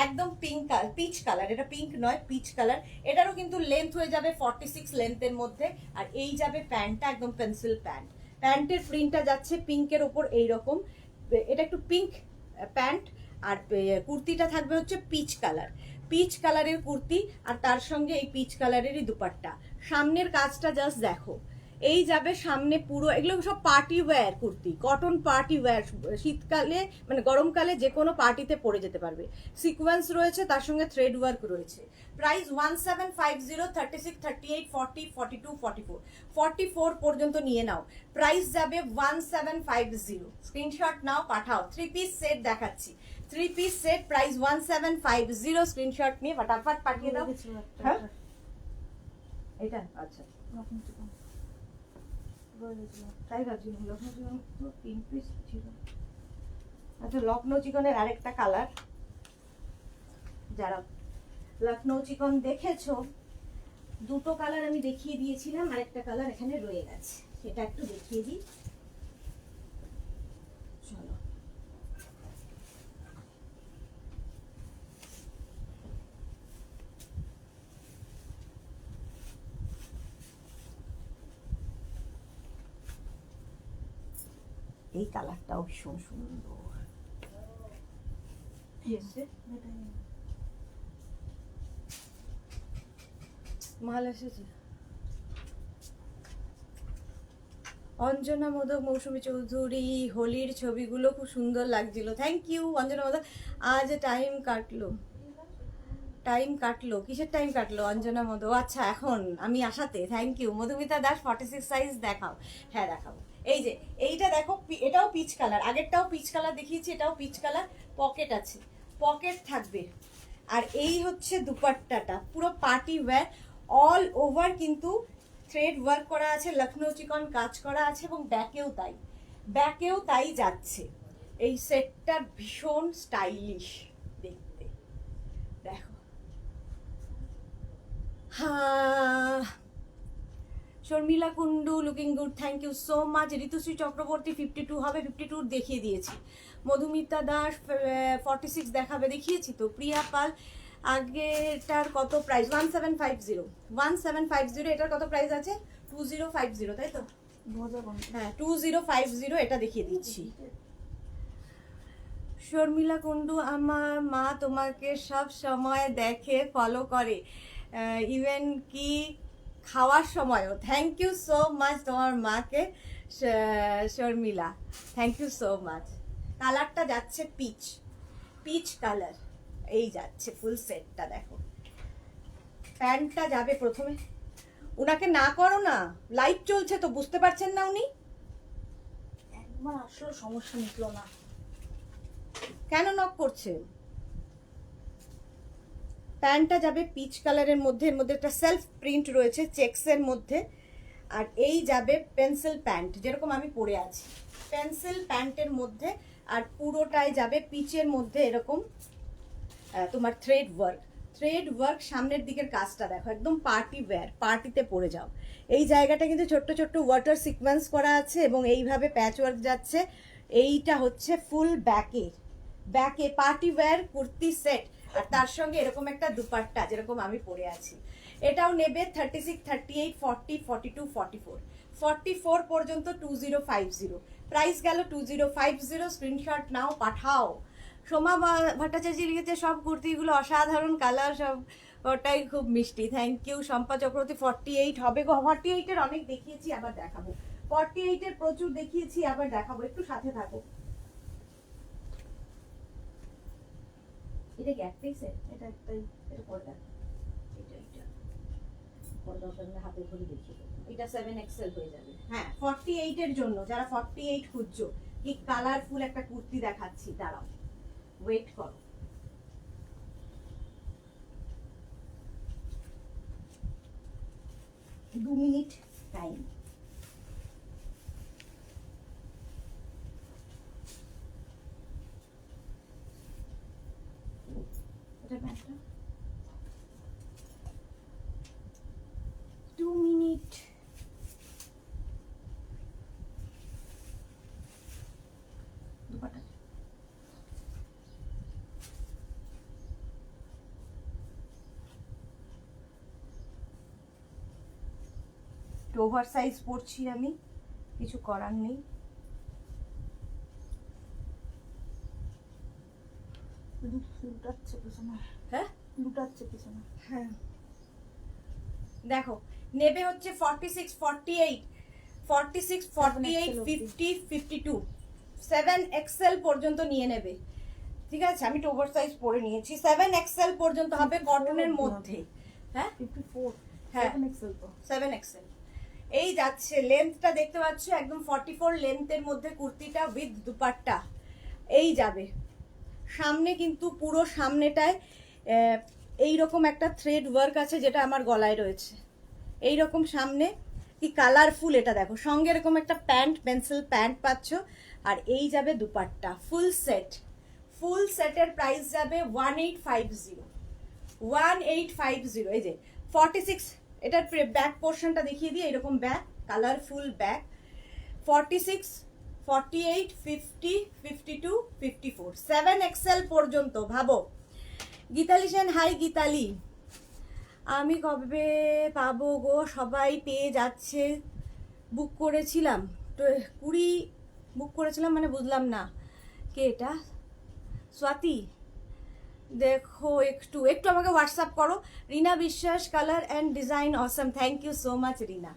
একদম পিঙ্ক কালার, পিচ কালার, এটা পিঙ্ক নয়, পিচ কালার। এটারও কিন্তু লেন্থ হয়ে যাবে 46 লেন্থের মধ্যে। আর এই যাবে প্যান্টটা, একদম পেন্সিল প্যান্ট। প্যান্টের প্রিন্টটা যাচ্ছে পিঙ্কের ওপর এইরকম, এটা একটু পিঙ্ক প্যান্ট। আর কুর্তিটা থাকবে হচ্ছে পিচ কালার, পিচ কালারের কুর্তি, আর তার সঙ্গে এই পিচ কালারেরই দুপাট্টা। সামনের কাজটা জাস্ট দেখো, এই যাবে সামনে পুরো। এগুলো সব party wear kurti, cotton party wear, শীতকালে মানে গরমকালে যে কোনো পার্টিতে পরে যেতে পারবে। সিকোয়েন্স রয়েছে, তার সঙ্গে থ্রেড ওয়ার্ক রয়েছে। প্রাইস 1750, 36, 38, 40, 42, 44, 44 পর্যন্ত নিয়ে নাও। প্রাইস যাবে 1750। স্ক্রিনশট নাও, পাঠাও। 3 পিস সেট দেখাচ্ছি, 3 পিস সেট, প্রাইস 1750। স্ক্রিনশট নিয়ে ফটাফট পাঠিয়ে দাও। হ্যাঁ, এটা আচ্ছা, তাই ভাবছি লখনৌ চিকন তো 3 পিস ছিল। আচ্ছা, লখনৌ চিকনের আরেকটা কালার, যারা লখনৌ চিকন দেখেছো, দুটো কালার আমি দেখিয়ে দিয়েছিলাম, আরেকটা কালার এখানে রয়ে গেছে, সেটা একটু দেখিয়ে দিই। চলো, এই কালারটাও ভীষণ সুন্দর। মাল এসেছে। অঞ্জনা মোদক, মৌসুমী চৌধুরী, হোলির ছবিগুলো খুব সুন্দর লাগছিল, থ্যাংক ইউ অঞ্জনা মোদক। আজ টাইম কাটলো, টাইম কাটলো, কিসের টাইম কাটলো অঞ্জনা মোদক? আচ্ছা, এখন আমি আসাতে, thank you. Madhumita Das, 46 size দেখাও। হ্যাঁ দেখাবো। এই যে এইটা দেখো, এটাও পিচ কালার, আগেরটাও পিচ কালার দেখিয়েছি, এটাও পিচ কালার। পকেট আছে, পকেট থাকবে। আর এই হচ্ছে দুপাট্টাটা, পুরো পার্টি ওয়্যার, অল ওভার কিন্তু থ্রেড ওয়ার্ক করা আছে, লখনৌ চিকন কাজ করা আছে, এবং ব্যাকেও তাই, ব্যাকেও তাই যাচ্ছে। এই সেটটা ভীষণ স্টাইলিশ দেখতে, দেখো। Sharmila Kundu, looking good, thank you so much. Ritushree Chakraborty, 52 হবে, 52 দেখিয়ে দিয়েছি। মধুমিতা দাস, 46 দেখাবে, দেখিয়েছি তো। প্রিয়া পাল, আগেটার কত প্রাইস? 1750, 1750। এটার কত প্রাইস আছে? 2050, তাই তো? হ্যাঁ, 2050, এটা দেখিয়ে দিচ্ছি। শর্মিলা কুন্ডু, আমার মা তোমাকে সব সময় দেখে, ফলো করে, ইভেন কি খাওয়ার সময়ও। থ্যাংক ইউ সো মাচ তোমার মাকে, Sharmila, thank you so much. কালারটা যাচ্ছে পিচ, পিচ কালার, এই যাচ্ছে ফুল সেটটা। দেখো, প্যান্টটা যাবে প্রথমে। উনাকে না করো না, লাইভ চলছে তো, বুঝতে পারছেন না উনি? একবার আসলে সমস্যা মিটলো না, কেন নক করছে? প্যান্টটা যাবে পিচ কালারের মধ্যে, এর মধ্যে একটা সেলফ প্রিন্ট রয়েছে চেক্সের মধ্যে। আর এই যাবে পেন্সিল প্যান্ট, যেরকম আমি পরে আছি, পেন্সিল প্যান্টের মধ্যে। আর পুরোটাই যাবে পিচের মধ্যে, এরকম তোমার থ্রেড ওয়ার্ক, থ্রেড ওয়ার্ক। সামনের দিকের কাজটা দেখো, একদম পার্টি ওয়্যার, পার্টিতে পরে যাও। এই জায়গাটা কিন্তু ছোট্ট ছোট্ট ওয়াটার সিকোয়েন্স করা আছে, এবং এইভাবে প্যাচ ওয়ার্ক যাচ্ছে। এইটা হচ্ছে ফুল ব্যাকে, ব্যাকে পার্টি ওয়্যার কুর্তি সেট, আর তার সঙ্গে এরকম একটা দুপাট্টা, যেরকম আমি পরে আছি। এটাও নেবে 36, 38, 40, 42, 44, 44 পর্যন্ত 2050। প্রাইস গেল 2050। স্ক্রিনশট নাও, পাঠাও। সোমা ভট্টাচার্য লিখেছে, সব কুর্তিগুলো অসাধারণ কালার, সব ওটাই খুব মিষ্টি, থ্যাংক ইউ। শম্পা চক্রবর্তী, 48 হবে গো। 48-এর অনেক দেখিয়েছি, আবার দেখাবো। 48-এর প্রচুর দেখিয়েছি, আবার দেখাবো, একটু সাথে থাকো। এটা কি একটাই সেট? এটা একটাই, এটা পরে দেখো, এটা পরে দরকার হলে হাতে ধরে দেখিয়ে দেবো। এটা 7XL হয়ে যাবে। হ্যাঁ, 48-এর জন্য, যারা 48 খুঁজছো, কি কালারফুল একটা কুর্তি দেখাচ্ছি, দাঁড়াও, ওয়েট করো। 2 মিনিট টাইম। এটা ব্যাগটা 2 মিনিট। দুপাটা ওভার সাইজ পরছি আমি, কিছু করার নেই। লুটাচ্ছে পিছনে, হ্যাঁ লুটাচ্ছে পিছনে। হ্যাঁ দেখো নেবে হচ্ছে 46 48 46 48 50 52 7 এক্সেল পর্যন্ত নিয়ে নেবে, ঠিক আছে? আমি তো ওভার সাইজ পরে নিয়েছি। 7 এক্সেল পর্যন্ত হবে কটনের মধ্যে। হ্যাঁ 54, হ্যাঁ 7 এক্সেল তো। 7 এক্সেল এই যাচ্ছে। লেন্থটা দেখতে পাচ্ছ একদম 44 লেন্থের মধ্যে কুর্তিটা উইথ দুপাট্টা এই যাবে। সামনে কিন্তু পুরো সামনেটায় এইরকম একটা থ্রেড ওয়ার্ক আছে যেটা আমার গলায় রয়েছে, এইরকম সামনে কি কালারফুল। এটা দেখো সঙ্গে এরকম একটা প্যান্ট, পেন্সিল প্যান্ট পাচ্ছ, আর এই যাবে দুপাট্টা ফুল সেট। ফুল সেটের প্রাইস যাবে 1850 1850। এই যে 46, এটার ব্যাক পোর্শনটা দেখিয়ে দিই, এরকম ব্যাক কালারফুল ব্যাক। 46 48 50 52 54 7 এক্সেল পর্যন্ত। ভাবো গীতালি সেন, হাই গীতালি, আমি কবে পাবো গো? সবাই পেয়ে যাচ্ছে। বুক করেছিলাম তো 20 বুক করেছিলাম মানে বুঝলাম না কে এটা। স্বাতি দেখো একটু একটু আমাকে হোয়াটসঅ্যাপ করো। Rina Biswas, colour and design awesome, thank you so much Rina.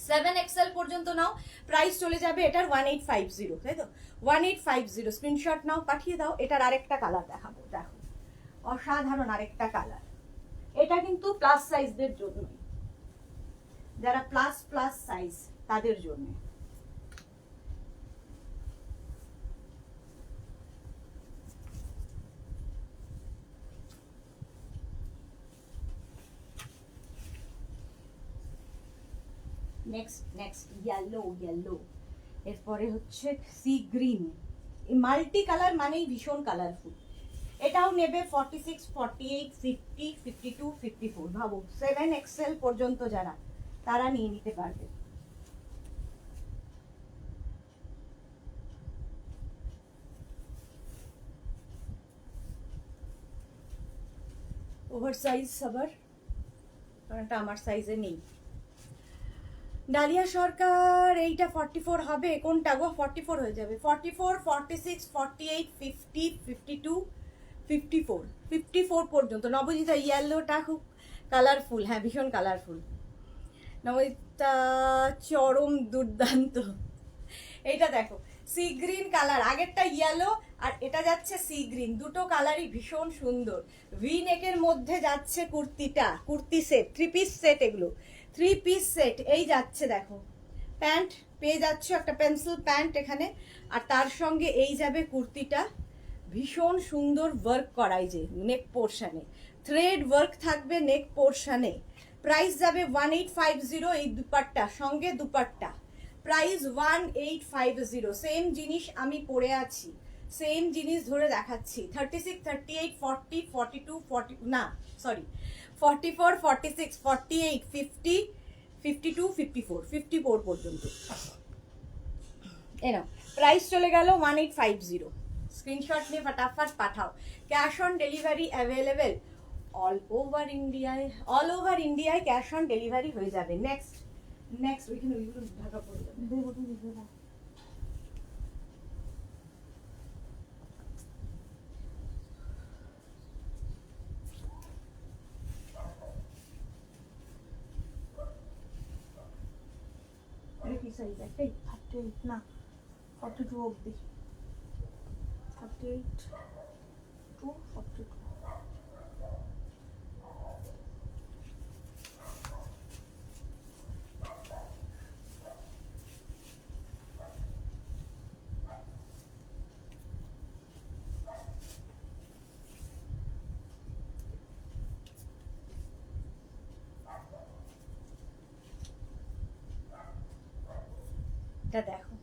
7 XL পর্যন্ত নাও, প্রাইস চলে যাবে এটার 1850, তাই তো? 1850 স্ক্রিনশট নাও, পাঠিয়ে দাও। এটার আরেকটা কালার দেখাবো, দেখো অসাধারণ আরেকটা কালার। এটা কিন্তু প্লাস সাইজদের জন্য, যারা প্লাস প্লাস সাইজ তাদের জন্য। নেক্সট নেক্সট ইয়েলো ইয়েলো, এরপরে হচ্ছে সি গ্রিন। এই মাল্টি কালার মানেই ভীষণ কালারফুল। এটাও নেবে 46 48 50 52 54। ভাবো 7 এক্সেল পর্যন্ত যারা, তারা নিয়ে নিতে পারবে। ওভার সাইজ আবার, কারণ এটা আমার সাইজে নেই। ডালিয়া সরকার, এইটা 44 হবে কোনটা গো? 44 হয়ে যাবে। 44 46 48 50 52 54 54 পর্যন্ত। নবজিতা ইয়েলোটা খুব কালারফুল, হ্যাঁ ভীষণ কালারফুল। নবজিতা চরম দুর্দান্ত। এইটা দেখো সি গ্রিন কালার, আগেরটা ইয়েলো আর এটা যাচ্ছে সি গ্রিন, দুটো কালারই ভীষণ সুন্দর। ভি নেকের মধ্যে যাচ্ছে কুর্তিটা, কুর্তি সেট, 3 পিস সেট, এগুলো 3 পিস সেট। এই যাচ্ছে দেখো, প্যান্ট পেয়ে যাচ্ছ একটা পেন্সিল প্যান্ট এখানে, আর তার সঙ্গে এই যাবে কুর্তিটা, ভীষণ সুন্দর ওয়ার্ক করাই যে নেক পোর্শনে, থ্রেড ওয়ার্ক থাকবে নেক পোর্শনে। প্রাইস যাবে 1850। এই দুপাট্টা সঙ্গে দুপাট্টা, প্রাইস 1850। সেম জিনিস আমি পরে আছি, সেম জিনিস ধরে দেখাচ্ছি। 36 38 40 42 40 না সরি 44 46 48 50 52 54 54 পর্যন্ত। এ নাও প্রাইস চলে গেল 1850। স্ক্রিনশট নিয়ে ফটাফট পাঠাও। Cash on delivery available all over ইন্ডিয়ায়, অল ওভার ইন্ডিয়ায় ক্যাশ অন ডেলিভারি হয়ে যাবে। নেক্সট নেক্সট ওইখানে ওইগুলো ঢাকা পড়ে যাবে। দেবো তুমি দেবো। এটা কি সাইজ? একটাই 38 না 42 অবধি, 38 to 42। প্যান্টটা দেখো,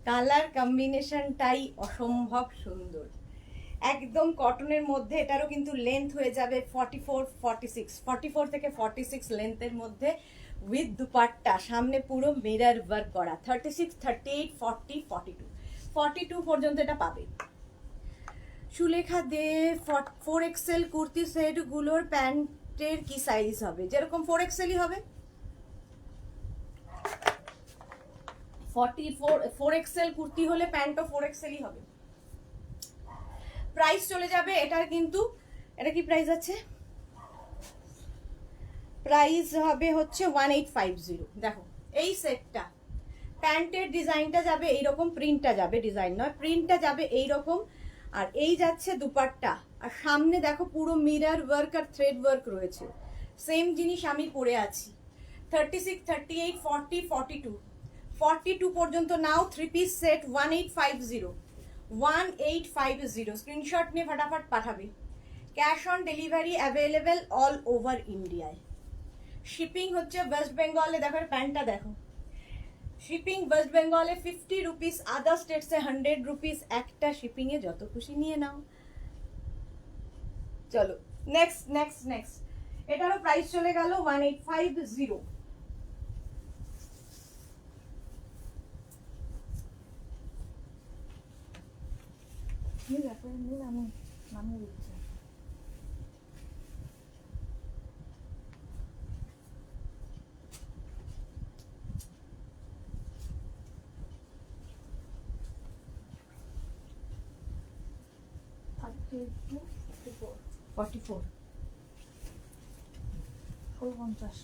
কালার কম্বিনেশনটাই অসম্ভব সুন্দর, একদম কটনের মধ্যে। এটারও কিন্তু লেন্থ হয়ে যাবে 44 থেকে 46 লেন্থের মধ্যে, উইথ দুপাট্টা, সামনে পুরো মিরর ওয়ার্ক করা। 36, 38, 40, 42 পর্যন্ত এটা পাবে। সুলেখা দে 4XL কুর্তি সেটগুলোর প্যান্টের কি সাইজ হবে? যেরকম 4XL হবে, 4XL কুর্তি হলে প্যান্টও 4XL হবে। প্রাইস চলে যাবে এটার, কিন্তু এটা কি প্রাইস আছে? প্রাইস হবে হচ্ছে 1850। দেখো এই সেটটা, প্যান্টের ডিজাইনটা যাবে এইরকম, প্রিন্টটা যাবে, ডিজাইন নয়, প্রিন্টটা যাবে এইরকম, আর এই যাচ্ছে দুপাট্টা, আর সামনে দেখো পুরো মিরর ওয়ার্ক আর থ্রেড ওয়ার্ক রয়েছে। সেম জিনিস আমি পরে আছি। 36, 38, 40, 42 পর্যন্ত নাও। 3 পিস সেট 1850 স্ক্রিনশট নিয়ে ফটাফট পাঠাবে। Cash on delivery available all over ইন্ডিয়ায়। শিপিং হচ্ছে ওয়েস্ট বেঙ্গলে, দেখো প্যান্টটা দেখো, শিপিং ওয়েস্ট বেঙ্গলে 50 রুপিস, আদার স্টেটসে 100 রুপিস। একটা শিপিংয়ে যত খুশি নিয়ে নাও। চলো নেক্সট নেক্সট নেক্সট, এটারও প্রাইস চলে গেল 1850। নীল ব্যাপারে নীল আমি নামিয়ে দিচ্ছি। Thirty two 44 450।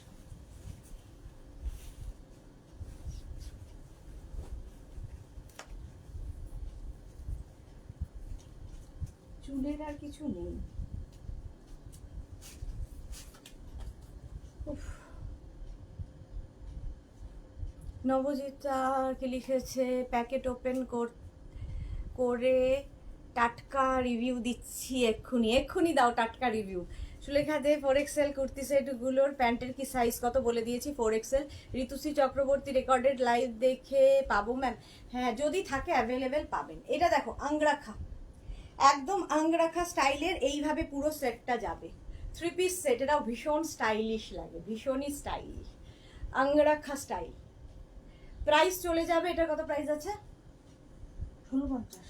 চুলের আর কিছু নেই। নবজিতা কি লিখেছে, প্যাকেট ওপেন করে টাটকা রিভিউ দিচ্ছি, এক্ষুনি দাও টাটকা রিভিউ। সুলেখা দে 4XL কুর্তি সেটগুলোর প্যান্টের কি সাইজ কত বলে দিয়েছি, 4XL। Ritushree Chakraborty recorded live দেখে পাবো ম্যাম? হ্যাঁ, যদি থাকে অ্যাভেলেবেল পাবেন। এটা দেখো আংরাখা, একদম আংরাখা স্টাইলের, এইভাবে পুরো সেটটা যাবে। 3 পিস সেট, এটাও ভীষণ স্টাইলিশ লাগে, ভীষণই স্টাইলিশ, আংরাখা স্টাইল। প্রাইস চলে যাবে, এটার কত প্রাইস আছে? 1650।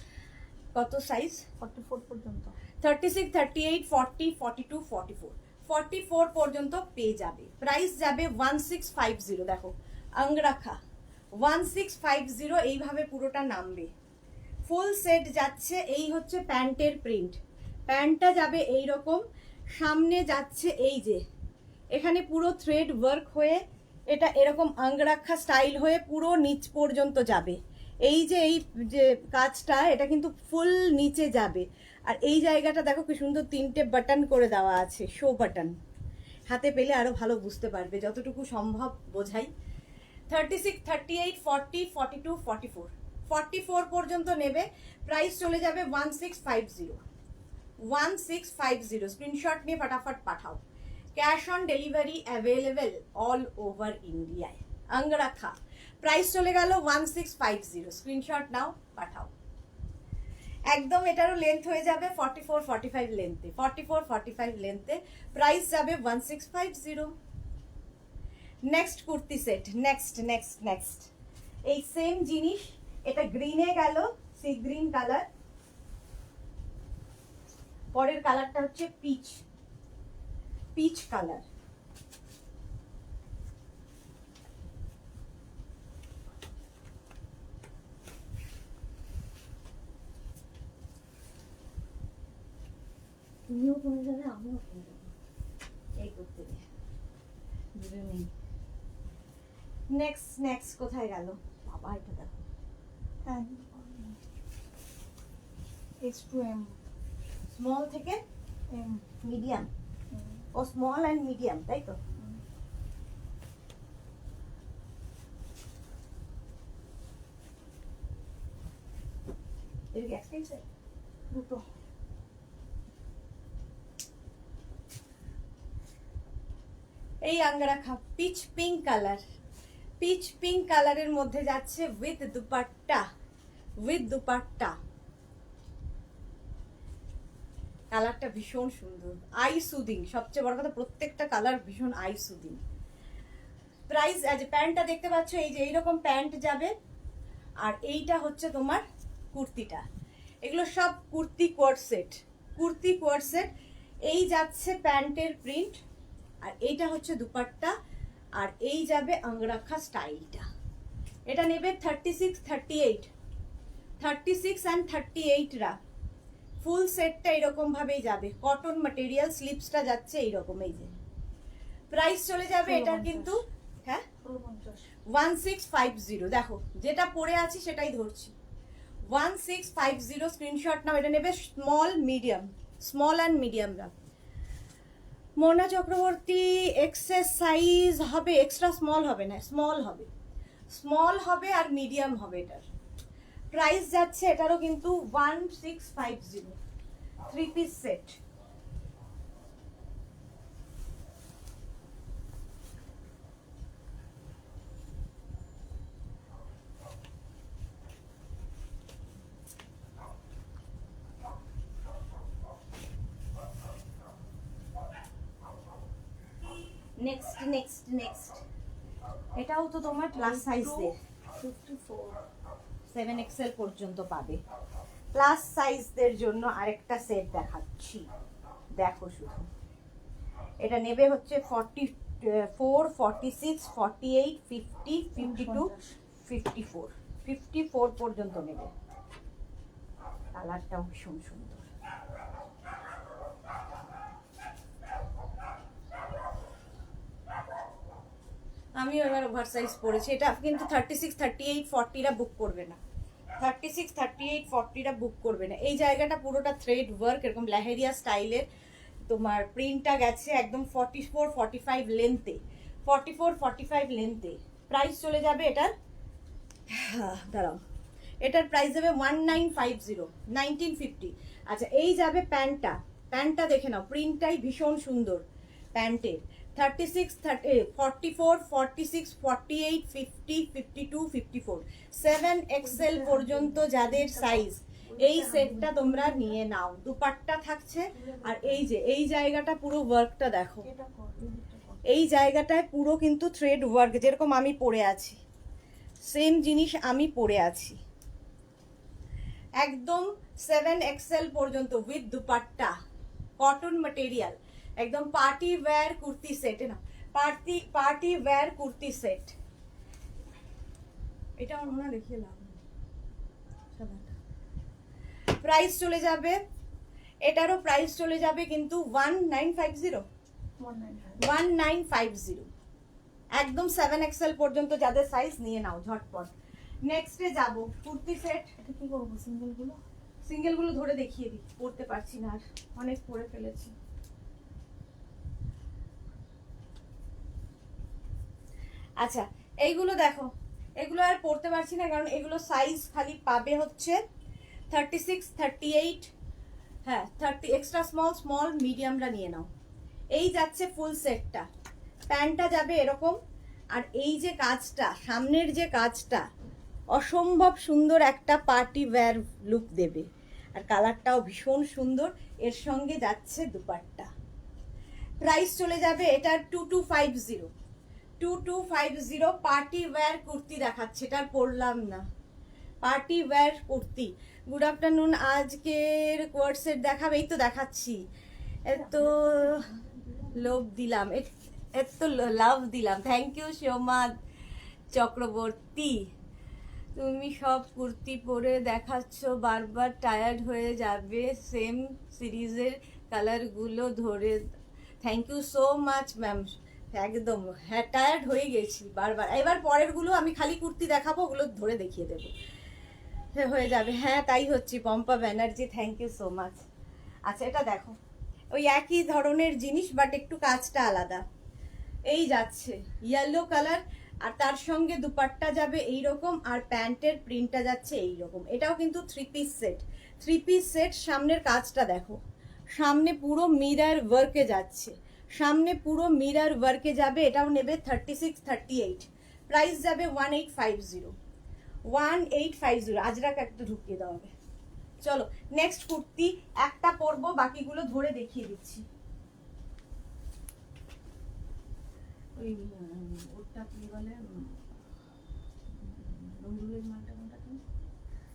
কত সাইজ? 44 পর্যন্ত। 36, 38, 40, 42, 44 পর্যন্ত পেয়ে যাবে। প্রাইস যাবে 1650। দেখো আংরাখা 1650, এইভাবে পুরোটা নামবে। ফুল সেট যাচ্ছে, এই হচ্ছে প্যান্টের প্রিন্ট, প্যান্টটা যাবে এই রকম, সামনে যাচ্ছে এই যে এখানে পুরো থ্রেড ওয়ার্ক হয়ে, এটা এরকম আংরাখা স্টাইল হয়ে পুরো নিচ পর্যন্ত যাবে। এই যে কাজটা, এটা কিন্তু ফুল নিচে যাবে। আর এই জায়গাটা দেখো কি সুন্দর 3টে বাটন করে দেওয়া আছে, শো বাটন। হাতে পেলে আরো ভালো বুঝতে পারবে, যতটুকু সম্ভব বোঝাই। 36, 38, 40, 42, 44 পর্যন্ত নেবে। প্রাইস চলে যাবে 1650। স্ক্রিনশট নিয়ে ফটাফট পাঠাও। Cash on delivery available all over ইন্ডিয়ায়। আংরাখা প্রাইস চলে গেল 1650। স্ক্রিনশট নাও, পাঠাও। একদম এটারও লেন্থ হয়ে যাবে 44-45 লেন্থে, 44-45 লেন্থে। প্রাইস যাবে 1650। নেক্সট কুর্তি সেট, নেক্সট এই সেম জিনিস, এটা গ্রিনে গেল, সি গ্রিন কালার। পরের কালারটা হচ্ছে পিচ কালার। তুমিও কমে যাবে, আমিও কমে যাবো, এই করতে দিয়ে দূরে নেই। নেক্সট কোথায় গেল বাবা? এটা দেখো, H2M, স্মল থেকে M, মিডিয়াম। ও স্মল অ্যান্ড মিডিয়াম, তাই তো? এর গ্যাস কিনছে দুটো। এই angrakha peach pink colour, peach pink কালারের মধ্যে যাচ্ছে উইথ দুপাট্টা, উইথ দুপাট্টা। কালারটা ভীষণ সুন্দর, আই সুদিং। সবচেয়ে বড় কথা প্রত্যেকটা কালার ভীষণ আই সুদিং। প্রাইস প্যান্টটা দেখতে পাচ্ছ, এই যে এইরকম প্যান্ট যাবে, আর এইটা হচ্ছে তোমার কুর্তিটা। এগুলো সব kurti co-ord set, kurti co-ord set. এই যাচ্ছে প্যান্টের প্রিন্ট, আর এইটা হচ্ছে দুপাট্টা, আর এই যাবে আঙ্গরাখা স্টাইলটা। এটা নেবে 36, 38, 36 অ্যান্ড 38 রা। ফুল সেটটা এরকম ভাবেই যাবে, কটন ম্যাটেরিয়াল, স্লিপসটা যাচ্ছে এইরকম। এই যে প্রাইস চলে যাবে এটার কিন্তু, হ্যাঁ 1650। দেখো যেটা পরে আছি সেটাই ধরছি, 1650 স্ক্রিনশট নাও। এটা নেবে স্মল মিডিয়াম, স্মল অ্যান্ড মিডিয়ামরা। মোনা চক্রবর্তী এক্সেস সাইজ হবে, এক্সট্রা স্মল হবে না, স্মল হবে, স্মল হবে আর মিডিয়াম হবে। এটার প্রাইস যাচ্ছে এটারও কিন্তু 1650, 3 piece set. Next next next, এটাও তো তোমার প্লাস সাইজের, 54 7 এক্সেল পর্যন্ত পাবে। প্লাস সাইজদের জন্য আরেকটা সেট দেখাচ্ছি, দেখো শুধু। এটা নেবে হচ্ছে 44, 46, 48, 50, 52, 54, 54 পর্যন্ত নেবে। কালারটাও ভীষণ সুন্দর। আমিও এবার ওভার সাইজ পরেছি। এটা কিন্তু 36, 38, 40 রা বুক করবে না, 36, 38, 40 রা বুক করবে না। এই জায়গাটা পুরোটা থ্রেড ওয়ার্ক, এরকম লেহেরিয়া স্টাইলের তোমার প্রিন্টটা গেছে একদম 44, 45 লেন্থে, 44, 45 লেন্থে। প্রাইস চলে যাবে এটার, দাঁড়াও, এটার প্রাইস যাবে 1950, 1950। আচ্ছা এই যাবে প্যান্টটা, প্যান্টটা দেখে নাও, প্রিন্টটাই ভীষণ সুন্দর প্যান্টের। 36, 44, 46, 48, 50, 52, 54, 7 এক্সেল পর্যন্ত যাদের সাইজ, এই সেটটা তোমরা নিয়ে নাও। দুপাট্টা থাকছে, আর এই যে এই জায়গাটা পুরো ওয়ার্কটা দেখো, এটা কর, এটা কর। এই জায়গাটায় পুরো কিন্তু থ্রেড ওয়ার্ক, যেরকম আমি পরে আছি সেম জিনিস আমি পরে আছি। একদম 7 এক্সেল পর্যন্ত উইথ দুপাট্টা, কটন ম্যাটেরিয়াল, একদম পার্টি ওয়্যার কুর্তি সেট না, পার্টি ওয়্যার কুর্তি সেট। এটা আমার মনে হয় দেখিয়ে লাভ নেই। প্রাইস চলে যাবে, এটারও প্রাইস চলে যাবে কিন্তু 1950, 1950। একদম 7 এক্সেল পর্যন্ত যাদের সাইজ নিয়ে নাও ঝটপট। নেক্সটে যাব কুর্তি সেট। এটা কি করবো, সিঙ্গেল গুলো? সিঙ্গেল গুলো ধরে দেখিয়ে দিই, পড়তে পারছি না আর, অনেক পরে ফেলেছি। আচ্ছা এইগুলো দেখো, এগুলো আর পড়তে পারছি না কারণ এগুলো সাইজ খালি পাবে হচ্ছে 36, 38, হ্যাঁ 30 এক্সট্রা স্মল, স্মল মিডিয়ামরা নিয়ে নাও। এই যাচ্ছে ফুল সেটটা, প্যান্টটা যাবে এরকম, আর এই যে কাজটা, সামনের যে কাজটা অসম্ভব সুন্দর একটা পার্টি ওয়্যার লুক দেবে, আর কালারটাও ভীষণ সুন্দর। এর সঙ্গে যাচ্ছে দুপাট্টা। প্রাইস চলে যাবে এটার 2250, 2250। পার্টি ওয়্যার কুর্তি দেখাচ্ছে, এটা আর পরলাম না, party wear kurti. Good afternoon, আজকের কোয়ার্ড সেট দেখাবে, এই তো দেখাচ্ছি। এত লোভ দিলাম, এত লাভ দিলাম, থ্যাংক ইউ সোমা চক্রবর্তী। তুমি সব কুর্তি পরে দেখাচ্ছ, বারবার টায়ার্ড হয়ে যাবে সেম সিরিজের কালারগুলো ধরে। Thank you so much ma'am, একদম হ্যাঁ টায়ার্ড হয়ে গেছি বারবার। এবার পরেরগুলো আমি খালি কুর্তি দেখাবো, ওগুলো ধরে দেখিয়ে দেবো, হয়ে যাবে। হ্যাঁ তাই হচ্ছে, Pompa Banerjee, thank you so much. আচ্ছা এটা দেখো, ওই একই ধরনের জিনিস বাট একটু কাজটা আলাদা। এই যাচ্ছে ইয়েলো কালার, আর তার সঙ্গে দুপাট্টা যাবে এইরকম, আর প্যান্টের প্রিন্টটা যাচ্ছে এইরকম। এটাও কিন্তু 3 পিস সেট, 3 পিস সেট। সামনের কাজটা দেখো, সামনে পুরো মিরর ওয়ার্কে যাচ্ছে, সামনে পুরো মিরর ওয়ার্কে যাবে। এটাও নেবে 36, 38। প্রাইস যাবে 1850, 1850। আজরাক একটা ঢুকিয়ে দেওয়া হবে। চলো নেক্সট কুর্তি একটা পরবো, বাকিগুলো ধরে দেখিয়ে দিচ্ছি। ওই ওটা কি বলে, নজরুলের মালটা কোনটা কি,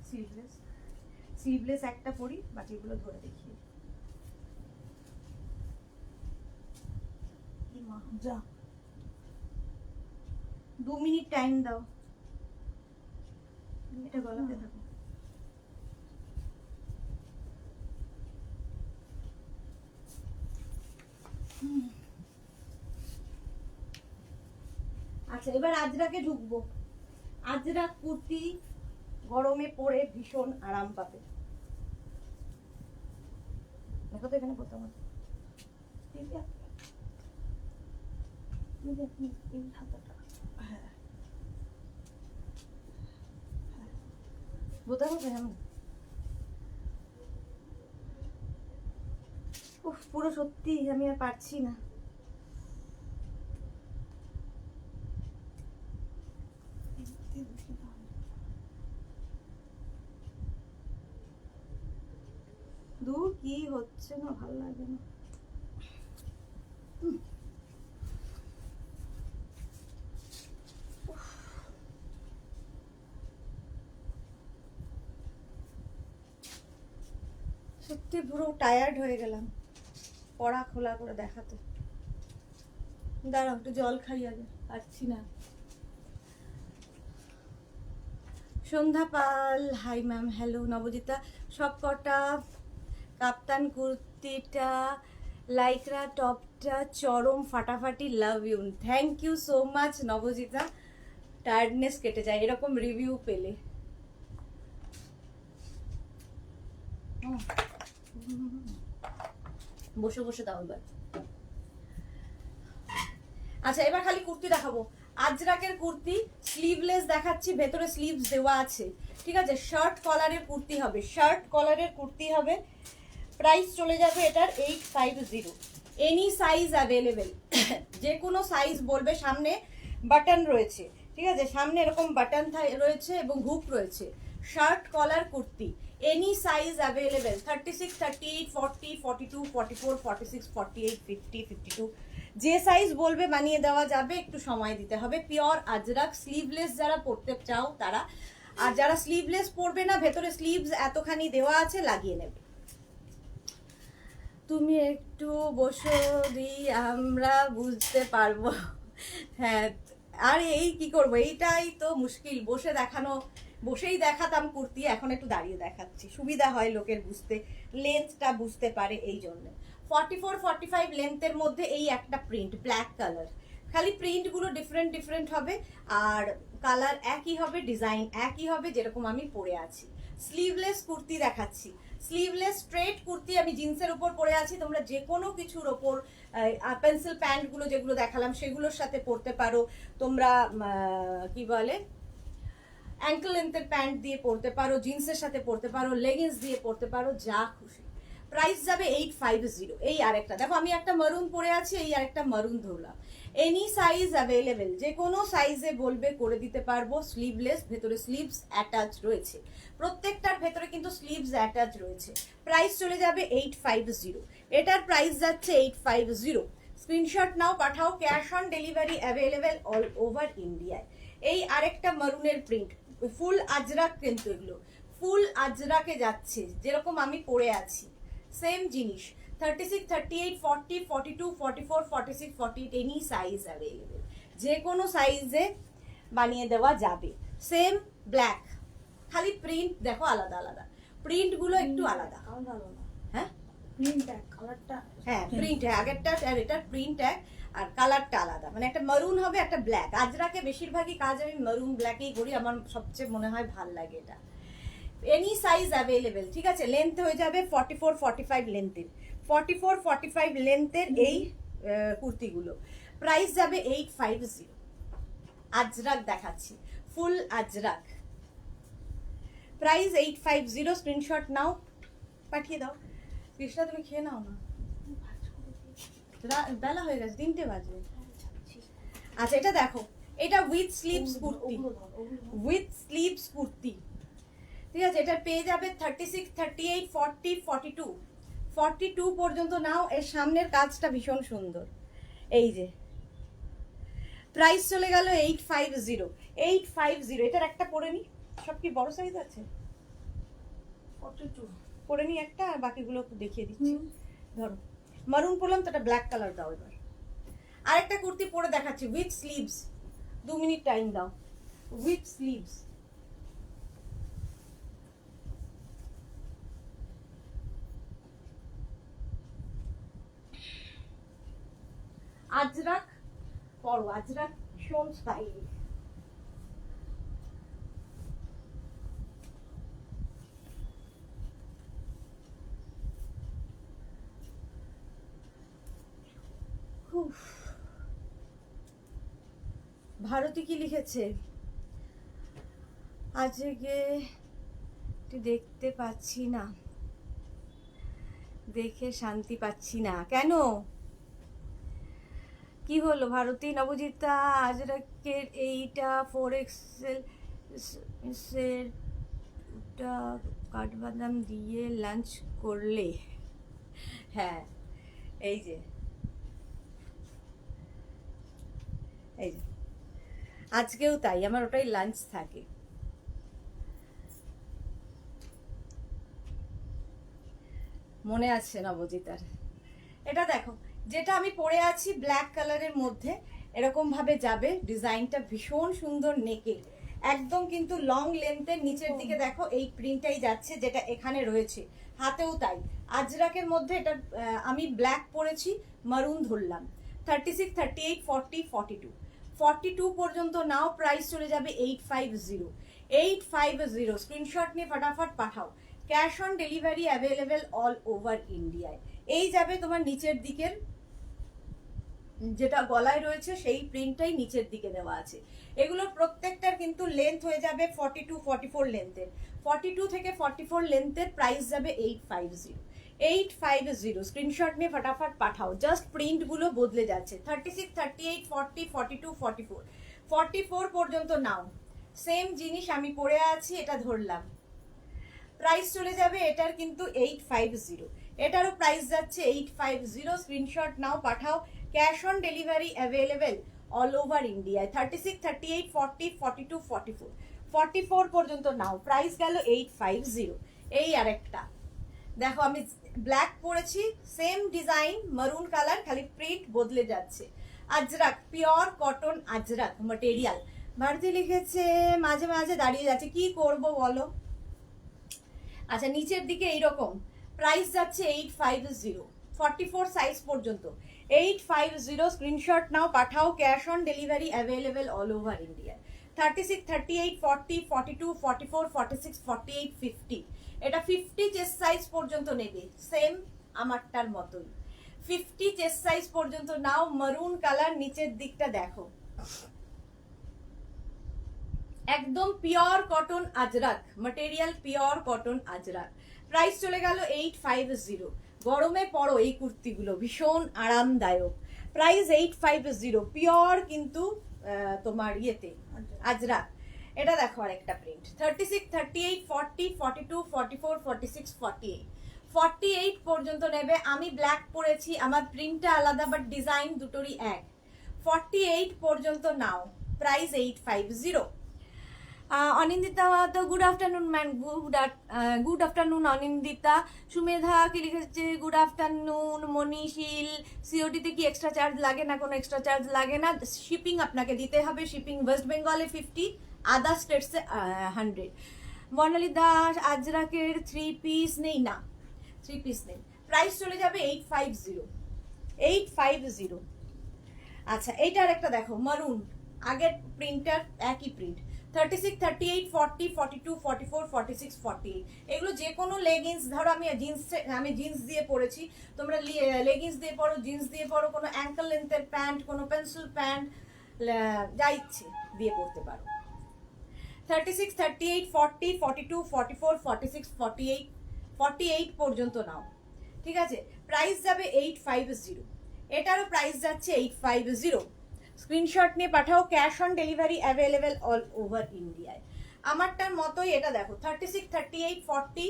স্লিভলেস, স্লিভলেস একটা পরি, বাকিগুলো ধরে দেখিয়ে। এই মা, যা 2 মিনিট টাইম দাও, এটা গলাতে থাকো। আচ্ছা এবার আজরাকে ঢুকবো। আজরাক কুর্তি গরমে পরে ভীষণ আরাম পাবে। দেখো তো এখানে কোথাও এই হাতাটা বোতাম আছে আমি। উফ, পুরো সত্যি আমি আর পারছি না। দূর কি হচ্ছে না, ভালো লাগে না। সত্যি পুরো টায়ার্ড হয়ে গেলাম পড়া খোলা করে দেখাতে। দাঁড়াও একটু জল খাই আগে, পারছি না। Sandhya Pal, hi ma'am, hello. Nabajita, সব কটা কাপ্তান কুর্তিটা, লাইকরা টপটা চরম ফাটাফাটি, love you. Thank you so much Nabajita, tiredness কেটে যায় এরকম রিভিউ পেলে। বসে বসে দাও এবার। আচ্ছা এবার খালি কুর্তি দেখাবো। আজরাকের কুর্তি স্লিভলেস দেখাচ্ছি, ভেতরে স্লিভস দেওয়া আছে, ঠিক আছে। শার্ট কলারের কুর্তি হবে, শার্ট কলারের কুর্তি হবে। প্রাইস চলে যাবে এটার 850। এনি সাইজ অ্যাভেলেবেল, যে কোনো সাইজ বলবে। সামনে বাটন রয়েছে, ঠিক আছে, সামনে এরকম বাটন রয়েছে এবং হুক রয়েছে। Shirt collar kurti, any size available. 36, 38, 40, 42, 44, 46, 48, 50, 52, যে সাইজ বলবে বানিয়ে দেওয়া যাবে, একটু সময় দিতে হবে। পিওর আজরাক, স্লিভলেস যারা পরতে চাও তারা, আর যারা স্লিভলেস পরবে না, ভেতরে স্লিভস এতখানি দেওয়া আছে, লাগিয়ে নেবে। তুমি একটু বসো দি, আমরা বুঝতে পারবো। হ্যাঁ, আর এই কি করবো, এইটাই তো মুশকিল, বসে দেখানো। বসেই দেখাতাম কুর্তি, এখন একটু দাঁড়িয়ে দেখাচ্ছি, সুবিধা হয় লোকের বুঝতে, লেন্থটা বুঝতে পারে এই জন্য। 44, 45 লেন্থের মধ্যে এই একটা প্রিন্ট, ব্ল্যাক কালার, খালি প্রিন্টগুলো ডিফারেন্ট ডিফারেন্ট হবে, আর কালার একই হবে, ডিজাইন একই হবে, যেরকম আমি পরে আছি। স্লিভলেস কুর্তি দেখাচ্ছি, স্লিভলেস স্ট্রেট কুর্তি আমি জিন্সের উপর পরে আছি। তোমরা যে কোনো কিছুর ওপর, পেন্সিল প্যান্টগুলো যেগুলো দেখালাম সেগুলোর সাথে পরতে পারো। তোমরা কি বলে, অ্যাঙ্কেল লেন্থের প্যান্ট দিয়ে পরতে পারো, জিন্সের সাথে পরতে পারো, লেগিংস দিয়ে পরতে পারো, যা খুশি। প্রাইস যাবে 850। এই আরেকটা দেখো, আমি একটা মারুন পরে আছি, এই আরেকটা মারুন ধরলাম। এনি সাইজ অ্যাভেলেবেল, যে কোনো সাইজে বলবে করে দিতে পারবো। স্লিভলেস, ভেতরে স্লিভস অ্যাটাচ রয়েছে, প্রত্যেকটার ভেতরে কিন্তু স্লিভস অ্যাটাচ রয়েছে। প্রাইস চলে যাবে 850। এটার প্রাইস যাচ্ছে 850। স্ক্রিনশট নাও, পাঠাও, cash on delivery available all over ইন্ডিয়ায়। এই আরেকটা মারুনের প্রিন্ট, ফুল আজরাক, কিন্তু এগুলো ফুল আজরাকে যাচ্ছে, যেরকম আমি পরে আছি সেম জিনিস। 36, 38, 40, 42, 44, 46, 48, এনি সাইজ অ্যাভেলেবেল, যে কোনো সাইজে বানিয়ে দেওয়া যাবে। সেম ব্ল্যাক, খালি প্রিন্ট দেখো আলাদা আলাদা, প্রিন্টগুলো একটু আলাদা। কালার আলাদা, হ্যাঁ প্রিন্ট এক, কালারটা হ্যাঁ প্রিন্ট, আগেরটা আর এটার প্রিন্ট এক, আর কালারটা আলাদা, মানে একটা মারুন হবে, একটা ব্ল্যাক। আজরাকে বেশিরভাগই কাজ আমি মারুন ব্ল্যাকেই করি, আমার সবচেয়ে মনে হয় ভাল লাগে এটা। এনি সাইজ অ্যাভেলেবেল, ঠিক আছে। লেন্থ হয়ে যাবে 44, 45 লেন্থের, 44, 45 লেন্থের এই কুর্তিগুলো। প্রাইস যাবে 850। আজরাক দেখাচ্ছি, ফুল আজরাক, প্রাইস 850। স্ক্রিনশট নাও, পাঠিয়ে দাও। কৃষ্ণা তুমি খেয়ে নাও না, বেলা হয়ে গেছে, 3টে বাজবে। আচ্ছা এটা দেখো, এটা উইথ স্লিভস কুর্তি, ওগুলো ধর, ওগুলো ধর। উইথ স্লিভস কুর্তি, ঠিক আছে। এটা পেয়ে যাবে 36, 38, 40, 42, 42 পর্যন্ত নাও। এর সামনের কাজটা ভীষণ সুন্দর, এই যে। প্রাইস চলে গেল 850, 850। এটার একটা পরে নি, সব কি বড় সাইজ আছে? 42 পরে নি একটা, আর বাকিগুলো একটু দেখিয়ে দিচ্ছি। ধরো মারুন পরলাম, তো এটা ব্ল্যাক কালার দাও এবার। আরেকটা কুর্তি পরে দেখাচ্ছি উইথ স্লিভস, 2 মিনিট টাইম দাও। উইথ স্লিভস, আজরাক পরো, আজরাক ভীষণ স্টাইলিশ। ভারতী কি লিখেছে আজকে? দেখতে পাচ্ছি না, দেখে শান্তি পাচ্ছি না। কেন, কি হলো ভারতী? নবজিতা আজরাকের এইটা 4XL এর কাঠবাদাম দিয়ে লাঞ্চ করলে, হ্যাঁ এই যে, এই যে আজকেও তাই, আমার ওটাই লাঞ্চ থাকে। মনে আছে নবজিতার। এটা দেখো, যেটা আমি পরে আছি ব্ল্যাক কালারের মধ্যে, এরকম ভাবে যাবে। ডিজাইনটা ভীষণ সুন্দর, নেকে একদম কিন্তু লং লেন্থের। নিচের দিকে দেখো এই প্রিন্টটাই যাচ্ছে, যেটা এখানে রয়েছে। হাতেও তাই, আজরাকের মধ্যে এটা আমি ব্ল্যাক পরেছি, মারুন ধরলাম। 36, 38, 40, 42, 42 পর্যন্ত নাও। প্রাইস চলে যাবে 850, 850। স্ক্রিনশট নিয়ে ফটাফট পাঠাও। Cash on delivery available all over ইন্ডিয়ায়। এই যাবে তোমার নিচের দিকের, যেটা গলায় রয়েছে সেই প্রিন্টটাই নিচের দিকে দেওয়া আছে। এগুলোর প্রত্যেকটার কিন্তু লেন্থ হয়ে যাবে 42, 44 লেন্থের। 42 থেকে 44 লেন্থের প্রাইস যাবে 850, 850। স্ক্রিনশট নিয়ে ফটাফট পাঠাও, জাস্ট প্রিন্টগুলো বদলে যাচ্ছে। 36, 38, 40, 42, 44, 44 পর্যন্ত নাও। সেম জিনিস আমি পরে আছি, এটা ধরলাম। প্রাইস চলে যাবে এটার কিন্তু 850, এটারও প্রাইস যাচ্ছে 850। স্ক্রিনশট নাও, পাঠাও। Cash on delivery available all over ইন্ডিয়ায়। 36, 38, 40, 42, 44, 44 পর্যন্ত নাও। প্রাইস গেল 850। এই আরেকটা দেখো, আমি ব্ল্যাক পরেছি, সেম ডিজাইন মারুন কালার, খালি প্রিন্ট বদলে যাচ্ছে। Ajrak, pure cotton Ajrak material. Bharati লিখেছে মাঝে মাঝে দাঁড়িয়ে যাচ্ছে, কি করব বলো। আচ্ছা, নিচের দিকে এইরকম প্রাইস যাচ্ছে 850, 44 সাইজ পর্যন্ত 850। স্ক্রিনশট নাও, পাঠাও। Cash on delivery available all over India. 36, 38, 40, 42, 44, 46, 48, 50। এটা 50 চেস্ট সাইজ পর্যন্ত নেবে, সেম আমারটার মতোই। 50 চেস্ট সাইজ পর্যন্ত নাও। মারুন কালার, নিচের দিকটা দেখো, একদম pure cotton Ajrak material, pure cotton Ajrak. Price চলে গেল 850। গরমে পরো এই কুর্তিগুলো, ভীষণ আরামদায়ক। প্রাইস 850, পিওর কিন্তু তোমার ইয়েতে আজরাক। এটা দেখো আরেকটা প্রিন্ট, 36, 38, 40, 42, 44, 46, 48, 48 পর্যন্ত নেবে। আমি ব্ল্যাক পরেছি, আমার প্রিন্টটা আলাদা বাট ডিজাইন দুটোরই এক। 48 পর্যন্ত নাও। প্রাইস 850। অনিন্দিতা তো good afternoon ma'am, good afternoon Anindita. Sumedha কি লিখেছে গুড আফটারনুন। মনীশীল, সিওডিতে কি এক্সট্রা চার্জ লাগে না? কোনো এক্সট্রা চার্জ লাগে না, শিপিং আপনাকে দিতে হবে। শিপিং ওয়েস্ট বেঙ্গলে 50, আদার স্টেটসে 100। বর্ণালী দাস, আজরাকের 3 পিস নেই না, 3 পিস নেই। প্রাইস চলে যাবে 850, 850। আচ্ছা, এইটার একটা দেখো মারুন, আগের প্রিন্টার একই প্রিন্ট। 36, 38, 40, 42, 44, 46, 48। এগুলো যে কোনো লেগিংস, ধরো আমি জিন্স দিয়ে পরেছি, তোমরা লেগিংস দিয়ে পরো, জিন্স দিয়ে পরো, কোনো অ্যাঙ্কেল লেন্থের প্যান্ট, কোনো পেন্সিল প্যান্ট, যা ইচ্ছে দিয়ে পরতে পারো। 36, 38, 40, 42, 44, 46, 48, 48 পর্যন্ত নাও, ঠিক আছে। প্রাইস যাবে 850, এটারও প্রাইস যাচ্ছে 850। স্ক্রিনশট নিয়ে পাঠাও, cash on delivery available all over ইন্ডিয়ায়। আমারটার মতোই এটা দেখো 36, 38, 40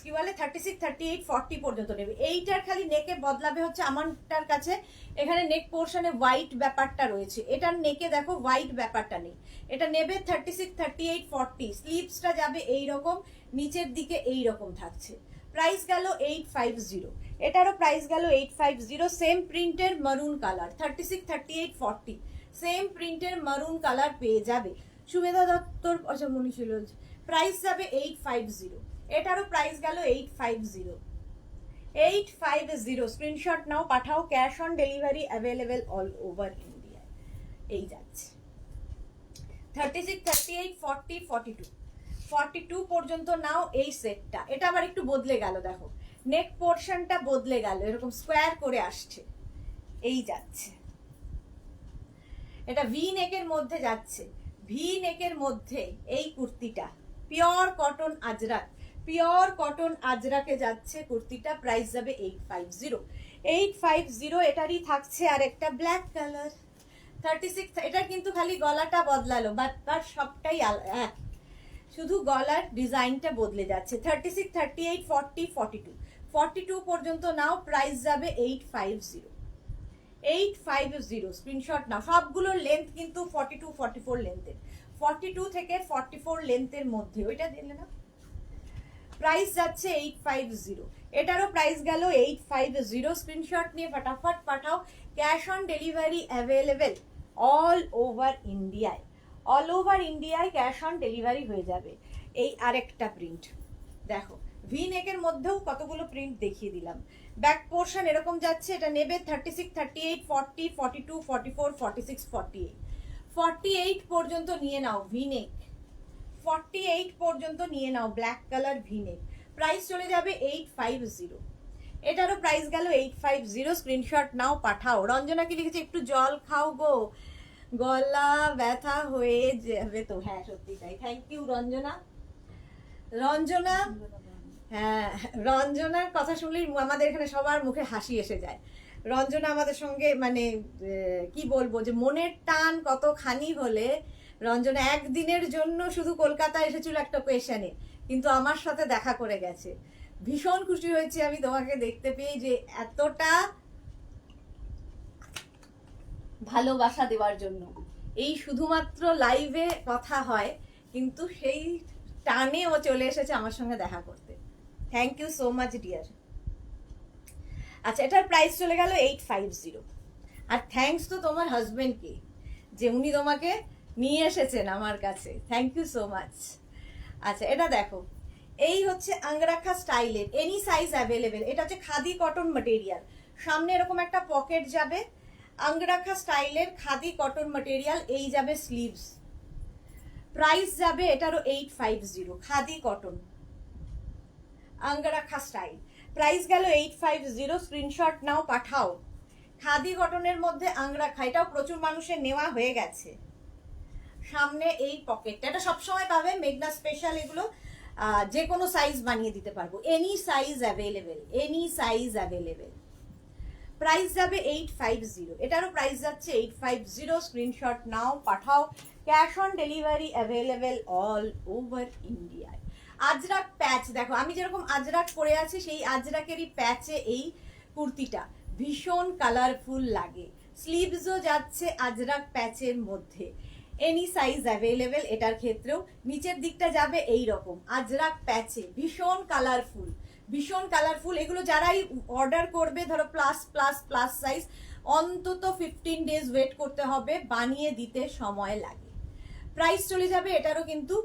কি বলে 36, 38, 40 পর্যন্ত নেবে। এইটার খালি নেকে বদলাবে হচ্ছে আমারটার কাছে এখানে নেক পোর্শনে হোয়াইট ব্যাপারটা রয়েছে, এটার নেকে দেখো হোয়াইট ব্যাপারটা নেই। এটা নেবে 36, 38, 40, স্লিভসটা যাবে এইরকম, নিচের দিকে এইরকম থাকছে। প্রাইস গেল 850, এটারও প্রাইস গেল 850। সেম প্রিন্টের মারুন কালার 36, 38, 40 সেম প্রিন্টের মারুন কালার পেয়ে যাবে। সুমেধা দত্তর আচ্ছা মনীষী বলছে প্রাইস যাবে 850, এটারও প্রাইস গেল 850। 850 স্ক্রিনশট নাও, পাঠাও, cash on delivery available all over India. এই যাচ্ছে 36, 38, 40, 42, 42 পর্যন্ত নাও এই সেটটা। এটা আবার একটু বদলে গেল, দেখো নেক পোর্শনটা বদলে গেল, এরকম স্কোয়ার করে আসছে। এই যাচ্ছে, এটা ভি নেকের মধ্যে যাচ্ছে, ভি নেকের মধ্যে এই কুর্তিটা pure cotton Ajrak, pure cotton আজরাকে যাচ্ছে কুর্তিটা। প্রাইস যাবে 850, 850। এটারই থাকছে আর একটা ব্ল্যাক কালার 36, এটা কিন্তু খালি গলাটা বদলালো, বাট তার সবটাই এক, শুধু গলার ডিজাইনটা বদলে যাচ্ছে। 36, 38, 40, 42, 42 পর্যন্ত নাও, প্রাইস যাবে 850, 850 স্ক্রিনশট নাও। সবগুলোর লেন্থ কিন্তু 42, 44 লেন্থের, 42 থেকে 44 লেন্থের মধ্যে। ওইটা দিলে না, প্রাইস যাচ্ছে 850, এটারও প্রাইস গেল 850। স্ক্রিনশট নিয়ে ফটাফট পাঠাও, cash on delivery available all over ইন্ডিয়ায়, অল ওভার ইন্ডিয়ায় ক্যাশ অন ডেলিভারি হয়ে যাবে। এই আরেকটা প্রিন্ট দেখো, ভি নেকের মধ্যেও কতগুলো প্রিন্ট দেখিয়ে দিলাম। ব্যাক পোর্শন এরকম যাচ্ছে, এটা নেবে 36, 38, 40, 42, 44, 46, 48, 48 পর্যন্ত নিয়ে নাও ভি নেক, 48 পর্যন্ত নিয়ে নাও black colour V neck. Price চলে যাবে 850, এটারও প্রাইস গেল 850। স্ক্রিনশট নাও, পাঠাও। রঞ্জনা কি লিখেছে, একটু জল খাও গো, গলা ব্যথা হয়ে যাবে তো। হ্যাঁ সত্যি তাই, থ্যাংক ইউ রঞ্জনা। রঞ্জনা, হ্যাঁ রঞ্জনার কথা শুনলেই আমাদের এখানে সবার মুখে হাসি এসে যায়। রঞ্জনা আমাদের সঙ্গে মানে কি বলবো, যে মনের টান কতখানি হলে রঞ্জনা একদিনের জন্য শুধু কলকাতা এসেছিল একটা পেশেন্টে, কিন্তু আমার সাথে দেখা করে গেছে। ভীষণ খুশি হয়েছি আমি তোমাকে দেখতে পেয়ে, যে এতটা ভালোবাসা দেওয়ার জন্য। এই শুধুমাত্র লাইভে কথা হয়, কিন্তু সেই টানে ও চলে এসেছে আমার সঙ্গে দেখা করতে। Thank you so much dear. আচ্ছা, এটার প্রাইস চলে গেল 850। আর থ্যাঙ্কস তো তোমার হাজবেন্ডকে, যে উনি তোমাকে নিয়ে এসেছেন আমার কাছে। Thank you so much. আচ্ছা, এটা দেখো, এই হচ্ছে আঙ্গরাখা স্টাইলের, এনি সাইজ অ্যাভেলেবেল। এটা হচ্ছে খাদি কটন মেটেরিয়াল, সামনে এরকম একটা পকেট যাবে, আঙ্গরাখা স্টাইলের খাদি কটন মেটেরিয়াল। এই যাবে স্লিভস, প্রাইস যাবে এটারও 850, খাদি কটন আঙ্গরাখা স্টাইল, প্রাইস গেল 850। স্ক্রিনশট নাও, পাঠাও। খাদি কটনের মধ্যে আঙ্গরাখা, এটাও প্রচুর মানুষের নেওয়া হয়ে গেছে। সামনে এই পকেটটা, এটা সবসময় পাবে মেঘনা স্পেশাল, এগুলো যে কোনো সাইজ বানিয়ে দিতে পারবো, any size available, any size available. Price যাবে 850, এটারও প্রাইস যাচ্ছে 850। স্ক্রিনশট নাও, পাঠাও, cash on delivery available all over ইন্ডিয়ায়। আজরাক প্যাচ দেখো, আমি যেরকম আজরাক পরে আছি সেই আজরাকেরই প্যাচে এই কুর্তিটা ভীষণ কালারফুল লাগে। স্লিভসও যাচ্ছে আজরাক প্যাচের মধ্যে, এনি সাইজ অ্যাভেলেবেল এটার ক্ষেত্রেও। নিচের দিকটা যাবে এই রকম আজরাক প্যাচে, ভীষণ কালারফুল, ভীষণ কালারফুল। এগুলো যারাই অর্ডার করবে, ধরো প্লাস প্লাস প্লাস সাইজ, অন্তত 15 ডেজ ওয়েট করতে হবে, বানিয়ে দিতে সময় লাগে। প্রাইস চলে যাবে এটারও কিন্তু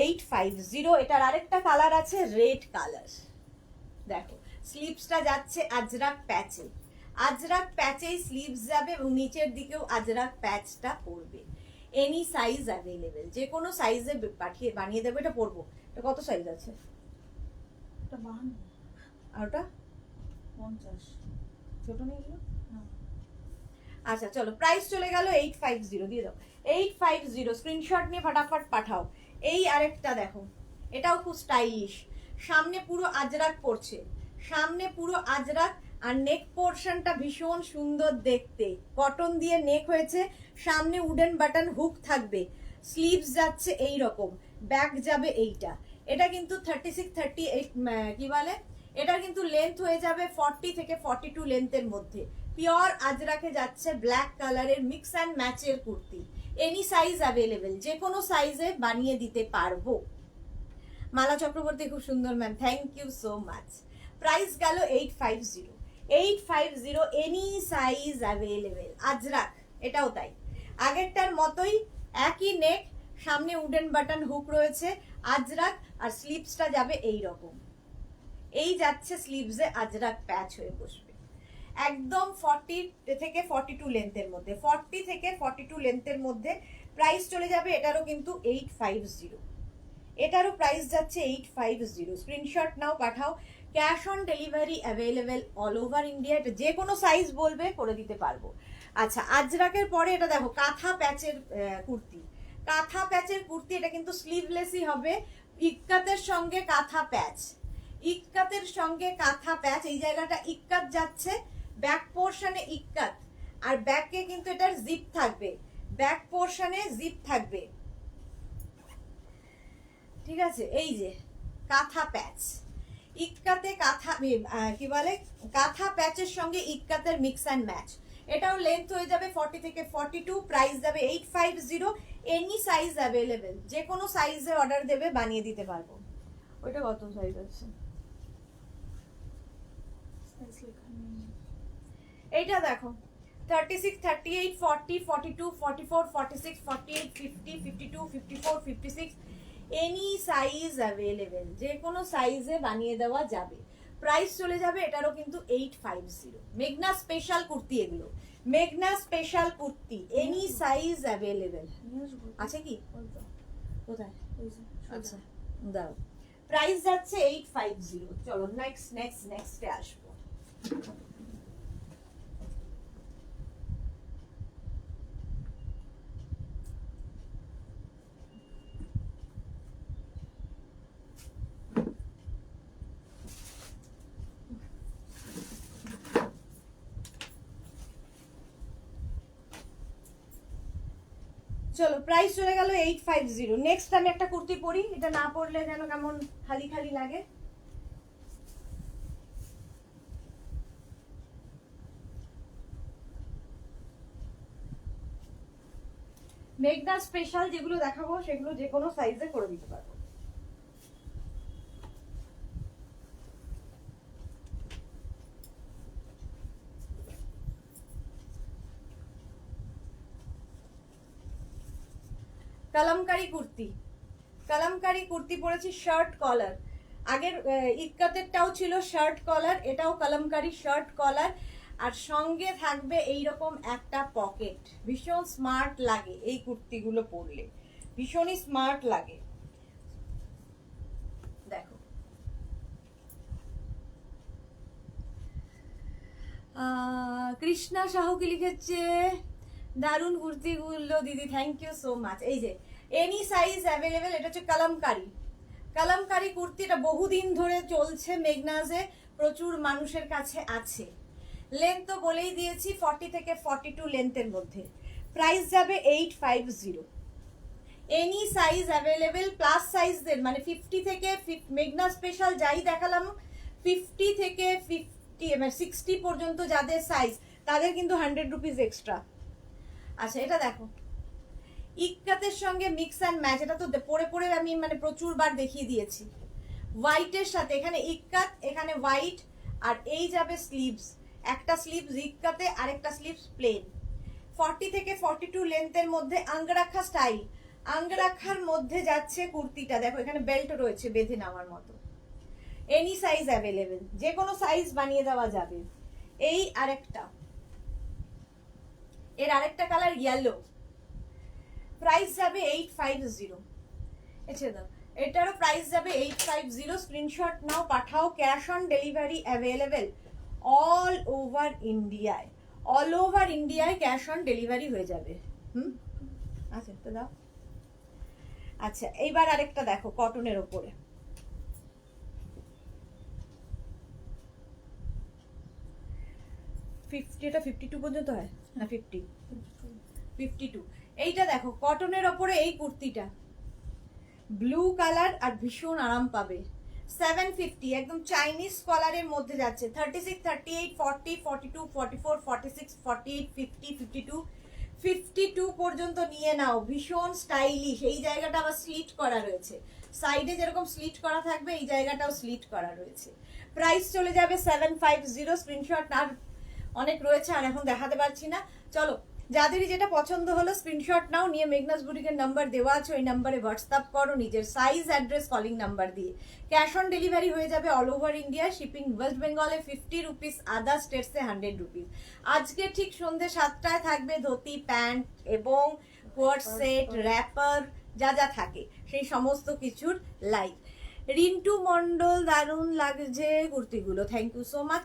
850। এটার আরেকটা কালার আছে রেড কালার, দেখো স্লিভসটা যাচ্ছে আজরাক প্যাচে, আজরাক প্যাচেই স্লিভস যাবে এবং নিচের দিকেও আজরাক প্যাচটা পড়বে। এনি সাইজ অ্যাভেলেবেল, যে কোনো সাইজে পাঠিয়ে বানিয়ে দেবো। এটা পরবো, এটা কত সাইজ আছে? এটা 52, আর ওটা 50 ছোট নেই এগুলো? না। আচ্ছা চলো, প্রাইস চলে গেল 850, দিয়ে দাও 850। স্ক্রিনশট নিয়ে ফটাফট পাঠাও। এই আরেকটা দেখো, এটাও খুব স্টাইলিশ, সামনে পুরো আজরাক পড়ছে, সামনে পুরো আজরাক, আর নেক পোর্শনটা ভীষণ সুন্দর দেখতে, কটন দিয়ে নেক হয়েছে, সামনে উডেন বাটন হুক থাকবে, স্লিভস যাচ্ছে এই রকম, ব্যাক যাবে এইটা। এটা কিন্তু 36-38 কি বলে, এটা কিন্তু লেন্থ হয়ে যাবে 40 থেকে 42 লেন্থের মধ্যে। পিওর আজরাকে যাচ্ছে, ব্ল্যাক কালারের মিক্স অ্যান্ড ম্যাচের কুর্তি, এনি সাইজ অ্যাভেলেবেল, যে কোনো সাইজে বানিয়ে দিতে পারবো। মালা চক্রবর্তী খুব সুন্দর ma'am, thank you so much. Price গেল 850, 850, এনি সাইজ অ্যাভেলেবেল। আজরাক এটাও তাই, আগেরটার মতোই, একই নেক, সামনে উডেন বাটন হুক রয়েছে, আজরাক, আর স্লিভসটা যাবে এই রকম, এই যাচ্ছে স্লিভসে আজরাক প্যাচ হয়ে বসবে, একদম 40 থেকে 42 লেন্থের মধ্যে, 40 থেকে 42 লেন্থের মধ্যে। প্রাইস চলে যাবে এটারও কিন্তু 850, এটারও প্রাইস যাচ্ছে 850। স্ক্রিনশট নাও, পাঠাও। Cash on delivery available all over India, এটা যে কোনো সাইজ বলবে করে দিতে পারবো। আচ্ছা, আজরাকের পরে এটা দেখো, কাঁথা প্যাচের কুর্তি, কাঁথা প্যাচের কুর্তি, এটা কিন্তু স্লিভলেসই হবে, ইক্কাতের সঙ্গে কাঁথা প্যাচ, ইক্কাতের সঙ্গে কাঁথা প্যাচ, এই জায়গাটা ইক্কাত যাচ্ছে, ব্যাক পোর্শনে ইক্কাত, আর ব্যাকে কিন্তু এটার জিপ থাকবে, ব্যাক পোর্শনে জিপ থাকবে, ঠিক আছে। এই যে কাঁথা প্যাচ, ইক্কাতে কাঁথা কি বলে, কাঁথা প্যাচের সঙ্গে ইক্কাতের মিক্স অ্যান্ড ম্যাচ, এটাও লেন্থ হয়ে যাবে 40 থেকে 42, প্রাইস যাবে 850, এনি সাইজ অ্যাভেলেবেল, যে কোনো সাইজে অর্ডার দেবে বানিয়ে দিতে পারবো। ওইটা কত সাইজ আছে, সাইজ লেখা নেই। এইটা দেখো 36, 38, 40, 42, 44, 46, 48, 50, 52, 54, 56, এনি সাইজ অ্যাভেলেবেল, যে কোনো সাইজে বানিয়ে দেওয়া যাবে। প্রাইস চলে যাবে এটারও কিন্তু 850। মেঘনা স্পেশাল কুর্তি এগুলো, মেঘনা special kurti, any size available. নিয়ে আসবো আছে কি ওই তো, কোথায়? ওই যে আচ্ছা দাও, প্রাইস যাচ্ছে 850। চলো নেক্সটে আসবো। চলো, প্রাইস চলে গেল 850। নেক্সট আমি একটা কুর্তি পরি, এটা না পরলে যেন কেমন খালি খালি লাগে। মেঘনা স্পেশাল যেগুলো দেখাবো সেগুলো যে কোনো সাইজে করে দিতে পারবো। কালামকারী কুর্তি, কালামকারী কুর্তি পরেছি, শার্ট কলার, আগের ইক্কাতেরটাও ছিল শার্ট কলার, এটাও কালামকারী শার্ট কলার, আর সঙ্গে থাকবে এইরকম একটা পকেট। ভীষণ স্মার্ট লাগে এই কুর্তিগুলো পরলে, ভীষণই স্মার্ট লাগে। দেখো কৃষ্ণা সাহু কি লিখেছে, দারুণ কুর্তিগুলো দিদি, থ্যাংক ইউ সো মাচ। এই যে এনি সাইজ অ্যাভেলেবেল, এটা হচ্ছে কালামকারী, কালামকারী কুর্তিটা বহুদিন ধরে চলছে মেঘনাজে, প্রচুর মানুষের কাছে আছে। লেন্থ তো বলেই দিয়েছি 40 থেকে 42 লেন্থের মধ্যে। প্রাইস যাবে 850, এনি সাইজ অ্যাভেলেবেল, প্লাস সাইজদের মানে 50 থেকে মেঘনা স্পেশাল যাই দেখালাম 50 থেকে 60 পর্যন্ত যাদের সাইজ, তাদের কিন্তু 100 রুপিস এক্সট্রা। আচ্ছা, এটা দেখো ইক্কাতের সঙ্গে মিক্স অ্যান্ড ম্যাচ, এটা তো পরে পরে আমি মানে প্রচুর বার দেখিয়ে দিয়েছি। হোয়াইটের সাথে এখানে ইক্কাত, এখানে হোয়াইট, আর এই যাবে স্লিভস, একটা স্লিভস ইক্কাতে আরেকটা স্লিভস প্লেন। 40 থেকে 42 লেন্থের মধ্যে আঙ্গরাখা স্টাইল, আঙ্গরাখার মধ্যে যাচ্ছে কুর্তিটা। দেখো এখানে বেল্ট রয়েছে বেঁধে নেওয়ার মতো, এনি সাইজ অ্যাভেলেবেল, যে কোনো সাইজ বানিয়ে দেওয়া যাবে। এই আরেকটা, এর আরেকটা কালার ইয়েলো, প্রাইস যাবে 850। এছে দাও, এটারও প্রাইস যাবে 850। স্ক্রিনশট নাও, পাঠাও। Cash on delivery available all over ইন্ডিয়ায়, অল ওভার ইন্ডিয়ায় ক্যাশ অন ডেলিভারি হয়ে যাবে। আচ্ছা তো দাও। আচ্ছা, এইবার আরেকটা দেখো কটনের ওপরে, 50, এটা 52 পর্যন্ত হয় না 50? 52। এইটা দেখো কটনের ওপরে এই কুর্তিটা ব্লু কালার আর ভীষণ আরাম পাবে। 750, একদম চাইনিজ কলারের মধ্যে যাচ্ছে। 36, 38, 40, 42, 44, 46, 48, 50, 52, 52 পর্যন্ত নিয়ে নাও। ভীষণ স্টাইলিশ। এই জায়গাটা আবার স্লিট করা রয়েছে, সাইডে যেরকম স্লিট করা থাকবে এই জায়গাটাও স্লিট করা রয়েছে। প্রাইস চলে যাবে 750। স্ক্রিনশট আর অনেক রয়েছে আর এখন দেখাতে পারছি না। চলো, যাদেরই যেটা পছন্দ হলো স্ক্রিনশট নাও, নিয়ে মেঘনাস বুটিকের নাম্বার দেওয়া আছে, ওই নাম্বারে হোয়াটসঅ্যাপ করো নিজের সাইজ, অ্যাড্রেস, কলিং নাম্বার দিয়ে। ক্যাশ অন ডেলিভারি হয়ে যাবে all over India. Shipping West বেঙ্গলে 50 রুপিস, আদার স্টেটসে 100 রুপিস। আজকে ঠিক সন্ধ্যে 7টায় থাকবে ধুতি, প্যান্ট এবং কোয়ার্ট সেট, র্যাপার, যা যা থাকে সেই সমস্ত কিছুর লাইভ। রিন্টু মন্ডল, দারুণ লাগছে কুর্তিগুলো, থ্যাংক ইউ সো মাচ।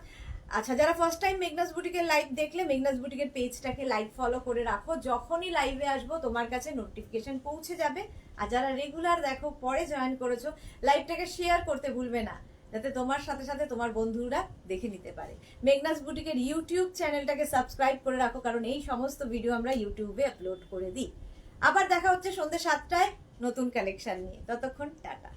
আচ্ছা, যারা ফার্স্ট টাইম মেঘনাস বুটিকের লাইভ দেখলে, মেঘনাস বুটিকের পেজটাকে লাইক ফলো করে রাখো, যখনই লাইভে আসবো তোমার কাছে নোটিফিকেশন পৌঁছে যাবে। আর যারা রেগুলার দেখো, পরে জয়েন করেছো, লাইভটাকে শেয়ার করতে ভুলবে না, যাতে তোমার সাথে সাথে তোমার বন্ধুরা দেখে নিতে পারে। মেঘনাস বুটিকের ইউটিউব চ্যানেলটাকে সাবস্ক্রাইব করে রাখো, কারণ এই সমস্ত ভিডিও আমরা ইউটিউবে আপলোড করে দিই। আবার দেখা হচ্ছে সন্ধ্যে 7টায় নতুন কালেকশন নিয়ে। ততক্ষণ টাটা।